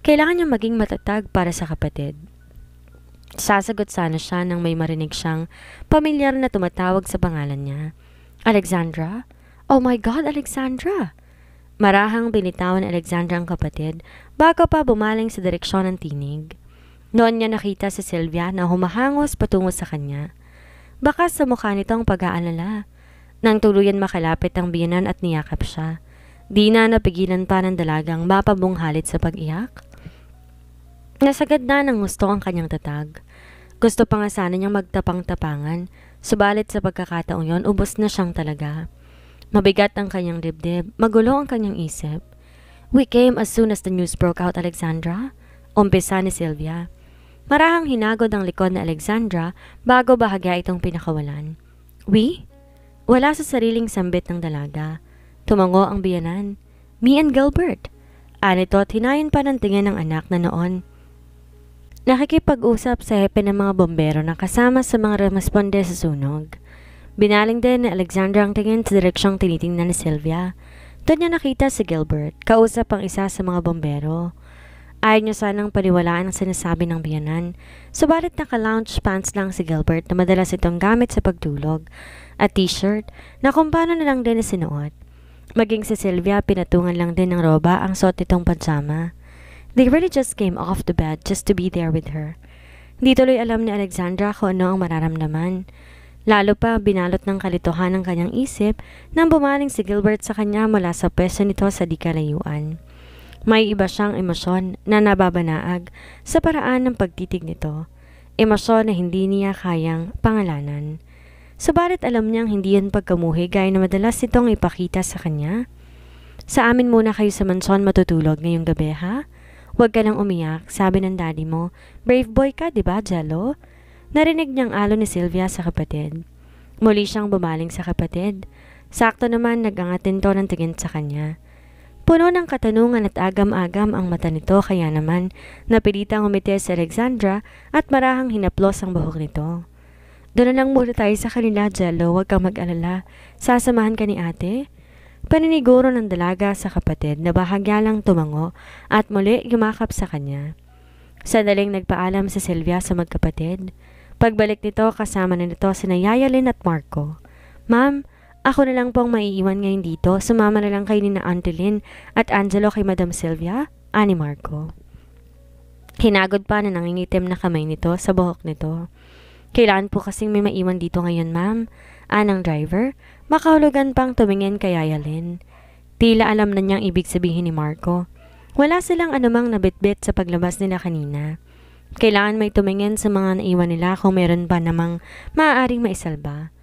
Kailangan niya maging matatag para sa kapatid. Sasagot sana siya nang may marinig siyang pamilyar na tumatawag sa pangalan niya. Alexandra? Oh my God, Alexandra! Marahang binitawan ni Alexandra ang kapatid bago pa bumaling sa direksyon ng tinig. Noon niya nakita si Sylvia na humahangos patungo sa kanya. Baka sa mukha nito ang pag-aalala. Nang tuluyan makalapit ang biyanan at niyakap siya, di na napigilan pa ng dalagang mapabunghalit sa pag-iyak. Nasagad na ng gusto ang kanyang tatag. Gusto pa nga sana niyang magtapang-tapangan, subalit sa pagkakataong yon ubos na siyang talaga. Mabigat ang kanyang dibdib, magulo ang kanyang isip. We came as soon as the news broke out, Alexandra. Umpisa ni Sylvia. Marahang hinagod ang likod na Alexandra bago bahagya itong pinakawalan. We? Wala sa sariling sambit ng dalaga. Tumango ang biyanan. Me and Gilbert. Anito at hinayon pa ng tingin ng anak na noon. Nakikipag-usap sa hepe ng mga bombero na kasama sa mga responde sa sunog. Binaling din ni Alexandra ang tingin sa direksyong tinitingnan ni Sylvia. Doon niya nakita si Gilbert, kausap ang isa sa mga bombero. Ayaw niya sanang paniwalaan ang sinasabi ng biyanan, subalit naka-lounge pants lang si Gilbert na madalas itong gamit sa pagtulog, at t-shirt na kung paano na lang din sinuot. Maging si Sylvia pinatungan lang din ng roba ang suot nitong pajama. They really just came off the bed just to be there with her. Hindi tuloy alam ni Alexandra kung ano ang mararamdaman. Lalo pa binalot ng kalituhan ng kanyang isip nang bumaling si Gilbert sa kanya mula sa pwesto nito sa di kalayuan. May iba siyang emosyon na nababanaag sa paraan ng pagtitig nito. Emosyon na hindi niya kayang pangalanan. Subalit alam niyang hindi yun pagkamuhi gaya na madalas itong ipakita sa kanya. Sa amin muna kayo sa mansyon matutulog ngayong gabi, ha? Huwag ka lang umiyak, sabi ng daddy mo. Brave boy ka, diba, Jello? Narinig niyang alon ni Sylvia sa kapatid. Muli siyang bumaling sa kapatid. Sakto naman nag-angatin to ng tingin sa kanya. Puno ng katanungan at agam-agam ang mata nito kaya naman napilitang umiti si Alexandra at marahang hinaplos ang buhok nito. Doon na lang muna tayo sa kanila, Jello. Huwag kang mag-alala. Sasamahan ka ni ate? Paniniguro ng dalaga sa kapatid na bahagya lang tumango at muli yumakap sa kanya. Sandaling nagpaalam si Sylvia sa magkapatid. Pagbalik nito kasama na nito sina Yayalin at Marco. Ma'am, ako na lang pong maiiwan ngayon dito. Sumama na lang kayo ni na Auntie Lynn at Angelo kay Madam Sylvia, ani Marco. Hinagod pa na nangingitim na kamay nito sa buhok nito. Kailangan po kasing may maiwan dito ngayon, ma'am. Anang driver, makahulugan pang tumingin kay Yayalin. Tila alam na niyang ibig sabihin ni Marco. Wala silang anumang nabitbit sa paglabas nila kanina. Kailangan may tumingin sa mga naiwan nila kung meron pa namang maaaring maisalba.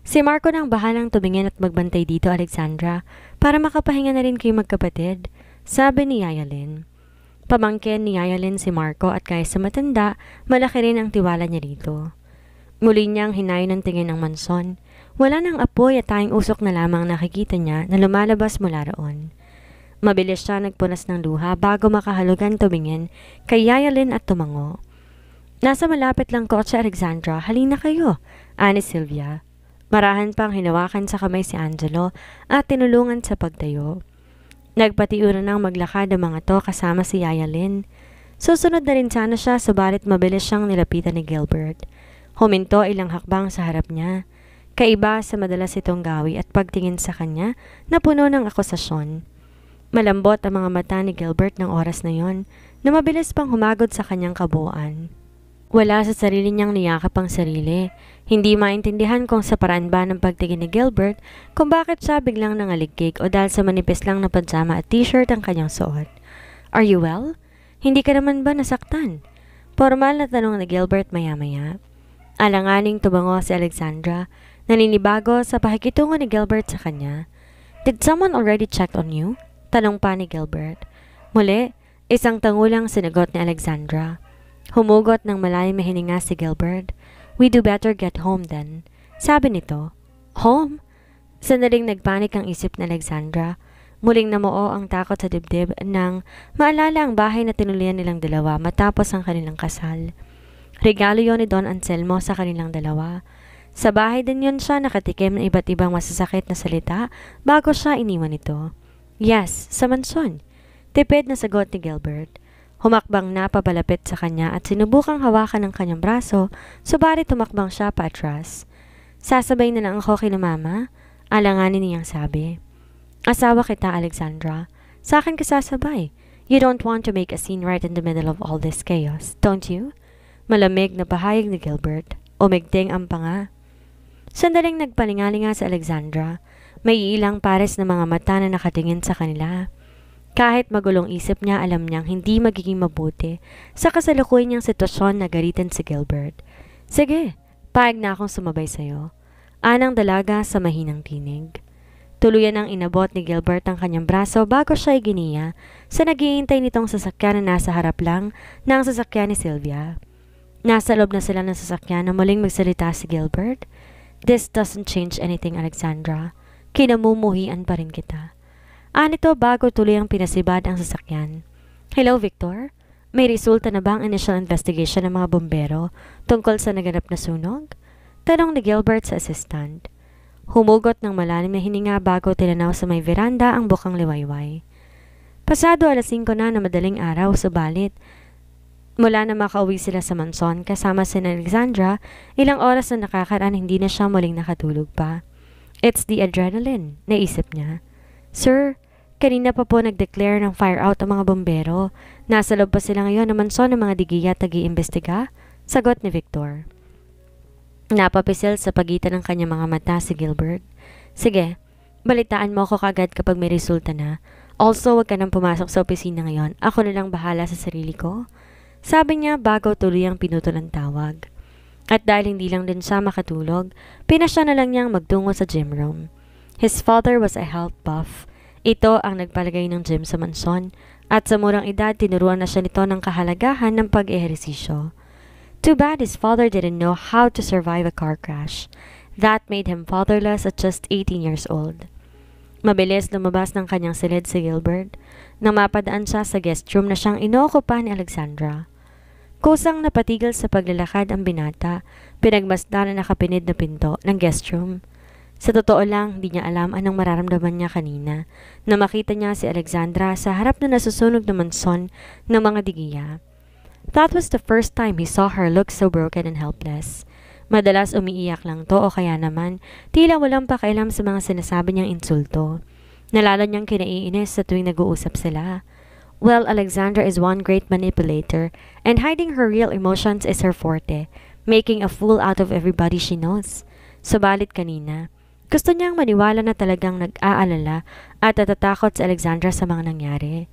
Si Marco nang bahalang tumingin at magbantay dito, Alexandra, para makapahinga na rin kayo magkapatid, sabi ni Yaya Lynn. Pamangkin ni Yaya Lynn si Marco at kahit sa matanda, malaki rin ang tiwala niya dito. Muli niyang hinayon ng tingin ng manson. Wala nang apoy at tayong usok na lamang nakikita niya na lumalabas mula roon. Mabilis siya nagpunas ng luha bago makahalugan tumingin kay Yaya Lynn at tumango. Nasa malapit lang kotse, Alexandra, halina kayo, ani Sylvia. Marahan pang hinawakan sa kamay si Angelo at tinulungan sa pagtayo. Nagpatiuran ng maglakad ang mga to kasama si Yaya Lynn. Susunod na rin sana siya subalit mabilis siyang nilapitan ni Gilbert. Huminto ilang hakbang sa harap niya. Kaiba sa madalas itong gawi at pagtingin sa kanya na puno ng akusasyon. Malambot ang mga mata ni Gilbert ng oras na yon na mabilis pang humagod sa kanyang kabuuan. Wala sa sarili niyang niyakap ang sarili. Hindi maintindihan kung sa paraan ba ng pagtingin ni Gilbert kung bakit siya biglang nangaligkik o dahil sa manipis lang na pajama at t-shirt ang kanyang suot. Are you well? Hindi ka naman ba nasaktan? Formal na tanong ni Gilbert maya-maya. Alanganing tumango si Alexandra, naninibago sa pakikitungo ni Gilbert sa kanya. Did someone already check on you? Tanong pa ni Gilbert. Muli, isang tangulang sinagot ni Alexandra. Humugot ng malalim na hininga si Gilbert. We do better get home then. Sabi nito. Home? Sandaling nagpanik ang isip ni Alexandra. Muling namuo ang takot sa dibdib nang maalala ang bahay na tinulian nilang dalawa matapos ang kanilang kasal. Regalo yon ni Don Anselmo sa kanilang dalawa. Sa bahay din yon siya nakatikim ng iba't ibang masasakit na salita bago siya iniwan ito. Yes, sa mansyon. Tipid na sagot ni Gilbert. Humakbang na papalapit sa kanya at sinubukang hawakan ng kanyang braso, subalit tumakbang siya patras. Sasabay na lang ako kina mama, alanganin niyang sabi. Asawa kita, Alexandra. Sa akin ka sasabay. You don't want to make a scene right in the middle of all this chaos, don't you? Malamig na pahayag ni Gilbert. Umigting ang panga. Sandaling nagpalingalinga sa Alexandra. May ilang pares na mga mata na nakatingin sa kanila. Kahit magulong isip niya, alam niyang hindi magiging mabuti sa kasalukuyan niyang sitwasyon na garitin si Gilbert. Sige, paig na akong sumabay sa'yo. Anang dalaga sa mahinang tinig. Tuluyan ang inabot ni Gilbert ang kanyang braso bago siya iginiya sa naghihintay nitong sasakyan na nasa harap lang ng sasakyan ni Sylvia. Nasa loob na sila ng sasakyan na muling magsalita si Gilbert. This doesn't change anything, Alexandra. Kinamumuhian pa rin kita. Anito bago tuloy ang pinasibad ang sasakyan. Hello, Victor? May resulta na ba ang initial investigation ng mga bombero tungkol sa naganap na sunog? Tanong ni Gilbert sa assistant. Humugot ng malalim na hininga bago tinanaw sa may veranda ang bukang liwayway. Pasado 5:00 na madaling araw, subalit mula na makauwi sila sa manson kasama si Alexandra, ilang oras na nakakaraan hindi na siya muling nakatulog pa. It's the adrenaline, naisip niya. Sir, kanina pa po nag-declare ng fire out ang mga bombero. Nasa loob pa sila ngayon ng manson ng mga digiya at nag-iimbestiga? Sagot ni Victor. Napapisil sa pagitan ng kanyang mga mata si Gilbert. Sige, balitaan mo ako kagad kapag may resulta na. Also, wag ka nang pumasok sa opisina ngayon. Ako na lang bahala sa sarili ko. Sabi niya bago tuloy ang pinuto ng tawag. At dahil hindi lang din siya makatulog, pinasya na lang niyang magtungo sa gym room. His father was a health buff. Ito ang nagpalagay ng gym sa manson at sa murang edad tinuruan na siya nito ng kahalagahan ng pag-ehersisyo. Too bad his father didn't know how to survive a car crash. That made him fatherless at just 18 years old. Mabilis lumabas ng kanyang silid si Gilbert nang mapadaan siya sa guest room na siyang inookupa ni Alexandra. Kusang napatigil sa paglalakad ang binata, pinagmasdan na nakapinid na pinto ng guest room. Sa totoo lang, hindi niya alam anong mararamdaman niya kanina na makita niya si Alexandra sa harap na nasusunog na manson ng mga digiya. That was the first time he saw her look so broken and helpless. Madalas umiiyak lang to o kaya naman tila walang pakialam sa mga sinasabi niyang insulto. Nalala niyang kinaiinis sa tuwing nag-uusap sila. Well, Alexandra is one great manipulator and hiding her real emotions is her forte, making a fool out of everybody she knows. Subalit kanina, Gusto niyang maniwala na talagang nag-aalala at natatakot si Alexandra sa mga nangyari.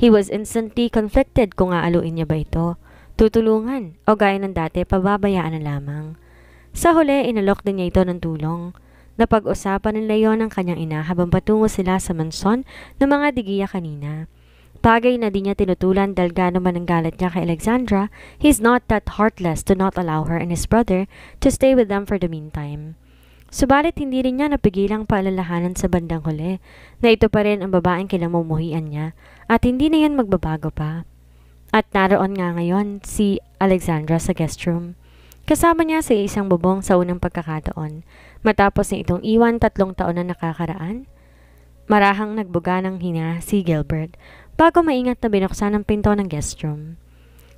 He was instantly conflicted kung aaluin niya ba ito, tutulungan o gaya ng dati pababayaan na lamang. Sa huli, inalok din niya ito ng tulong. Napag-usapan nila yon ng kanyang ina habang patungo sila sa mansyon ng mga Digia kanina. Bagay na di niya tinutulan dahil gaano man ang galit niya kay Alexandra, he's not that heartless to not allow her and his brother to stay with them for the meantime. Subalit hindi rin niya napigilang paalalahanan sa bandang huli na ito pa rin ang babaeng kinamumuhian niya at hindi na yan magbabago pa. At naroon nga ngayon si Alexandra sa guest room. Kasama niya sa isang bubong sa unang pagkakataon matapos na itong iwan 3 taon na nakakaraan. Marahang nagbuga ng hina si Gilbert bago maingat na binuksan ang pinto ng guest room.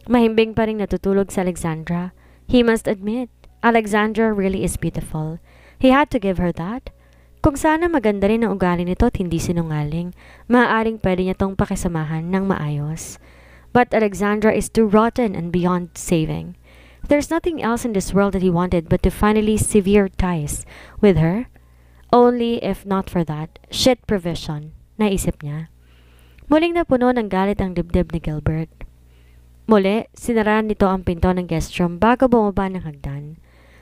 Mahimbing pa rin natutulog si Alexandra. He must admit, Alexandra really is beautiful. He had to give her that. Kung sana maganda rin ang ugali nito at hindi sinungaling, maaaring pwede niya tong pakisamahan ng maayos. But Alexandra is too rotten and beyond saving. There's nothing else in this world that he wanted but to finally sever ties with her. Only if not for that, shit provision, naisip niya. Muling napuno ng galit ang dibdib ni Gilbert. Muli, sinaraan nito ang pinto ng guest room bago bumaba ng hagdan.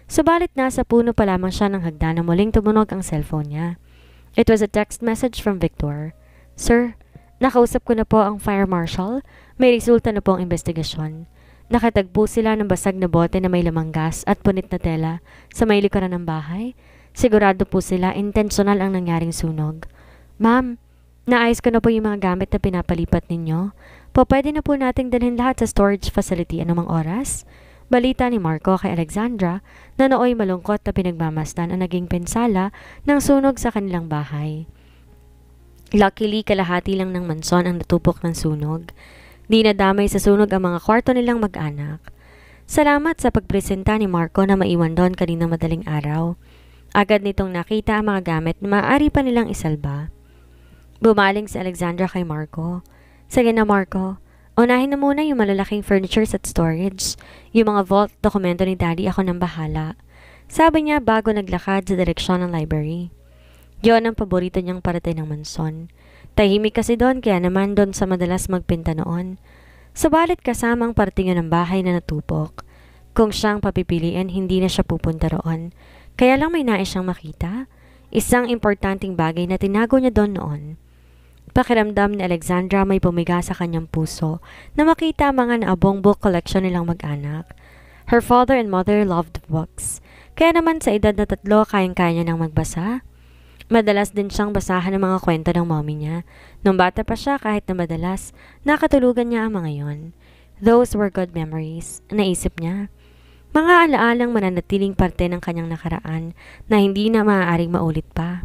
Subalit nasa puno pa lamang siya ng hagdan na muling tumunog ang cellphone niya. It was a text message from Victor. Sir, nakausap ko na po ang fire marshal. May resulta na po ang investigasyon. Nakatagpo sila ng basag na bote na may lamang gas at punit na tela sa may likuran ng bahay. Sigurado po sila intentional ang nangyaring sunog. Ma'am, naayos ko na po yung mga gamit na pinapalipat ninyo. Pwede na po nating dalhin lahat sa storage facility anumang oras. Balita ni Marco kay Alexandra na nooy malungkot na pinagmamasdan ang naging pinsala ng sunog sa kanilang bahay. Luckily, kalahati lang ng mansyon ang natupok ng sunog. Di nadamay sa sunog ang mga kwarto nilang mag-anak. Salamat sa pagpresenta ni Marco na maiwan doon kaninang madaling araw. Agad nitong nakita ang mga gamit na maaari pa nilang isalba. Bumaling si Alexandra kay Marco. Sige na Marco, unahin na muna yung malalaking furnitures at storage. Yung mga vault dokumento ni Daddy ako nang bahala. Sabi niya bago naglakad sa direksyon ng library. Yon ang paborito niyang parating ng mansyon. Tahimik kasi doon kaya naman doon sa madalas magpinta noon. Subalit kasama ang parating ng bahay na natupok. Kung siyang papipiliin, hindi na siya pupunta roon. Kaya lang may nais siyang makita. Isang importanteng bagay na tinago niya doon noon. Pakiramdam ni Alexandra may pumiga sa kanyang puso na makita ang mga naabong book collection nilang mag-anak. Her father and mother loved books. Kaya naman sa edad na 3, kayang-kaya niya nang magbasa. Madalas din siyang basahan ng mga kwento ng mommy niya. Nung bata pa siya kahit na madalas, nakatulugan niya ang mga yon. Those were good memories, naisip niya. Mga alaalang mananatiling parte ng kanyang nakaraan na hindi na maaaring maulit pa.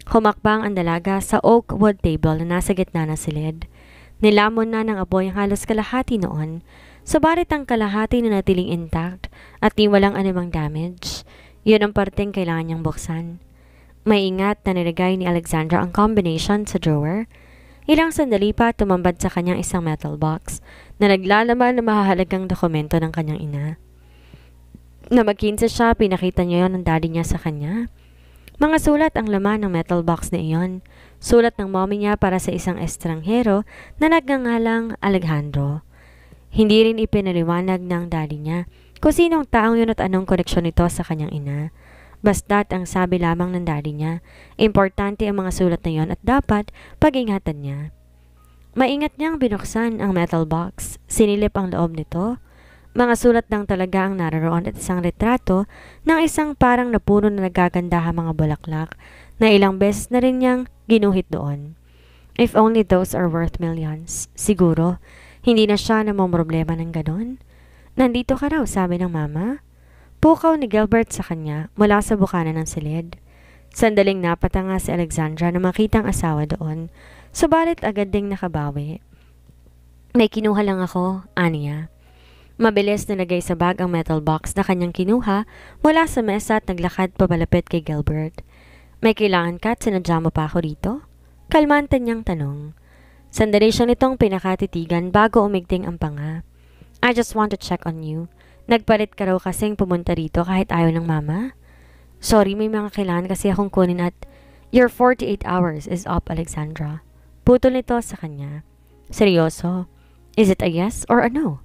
Humakbang ang dalaga sa oak wood table na nasa gitna ng silid. Nilamon na ng apoy ang halos kalahati noon, subalit ang kalahati na natiling intact at di walang anumang damage. Yun ang parteng kailangan niyang buksan. Maingat na nilagay ni Alexandra ang combination sa drawer. Ilang sandali pa tumambad sa kanyang isang metal box na naglalaman ng mahahalagang dokumento ng kanyang ina. Na mag-15 siya, pinakita niya yon ng daddy niya sa kanya. Mga sulat ang laman ng metal box na iyon. Sulat ng mommy niya para sa isang estranghero na nagngangalang Alejandro. Hindi rin ipinaliwanag ng daddy niya kung sinong taong yun at anong koneksyon nito sa kanyang ina. Basta't ang sabi lamang ng daddy niya, importante ang mga sulat na yon at dapat pag-ingatan niya. Maingat niyang binuksan ang metal box, sinilip ang loob nito. Mga sulat lang talaga ang naroon at isang retrato ng isang parang napuno na nagagandahang mga bulaklak na ilang beses na rin niyang ginuhit doon. If only those are worth millions. Siguro, hindi na siya namomroblema ng ganon. Nandito ka raw, sabi ng mama. Pukaw ni Gilbert sa kanya mula sa bukana ng silid. Sandaling napatanga si Alexandra na makita ang asawa doon, subalit agad ding nakabawi. May kinuha lang ako, aniya. Mabilis na nilagay sa bag ang metal box na kanyang kinuha mula sa mesa at naglakad papalapit kay Gilbert. May kailangan ka at sinadya mo pa ako dito? Kalmante niyang tanong. Sandali siya nitong pinakatitigan bago umigting ang panga. I just want to check on you. Nagpalit ka raw kasing pumunta rito kahit ayaw ng mama? Sorry, may mga kailangan kasi akong kunin at your 48 hours is up, Alexandra. Putol nito sa kanya. Seryoso? Is it a yes or a no?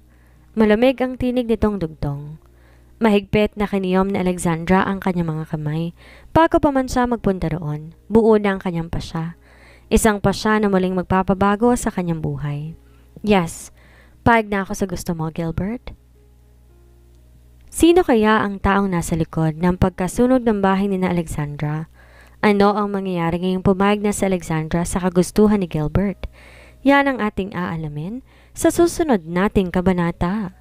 Malamig ang tinig nitong dugtong. Mahigpit na kiniyom ni Alexandra ang kanyang mga kamay. Bago pa man siya magpunta roon, buo na ang kanyang pasya. Isang pasya na muling magpapabago sa kanyang buhay. Yes, payag na ako sa gusto mo, Gilbert. Sino kaya ang taong nasa likod ng pagkasunog ng bahay ni na Alexandra? Ano ang mangyayari ngayong pumayag na si Alexandra sa kagustuhan ni Gilbert? Yan ang ating aalamin sa susunod nating kabanata.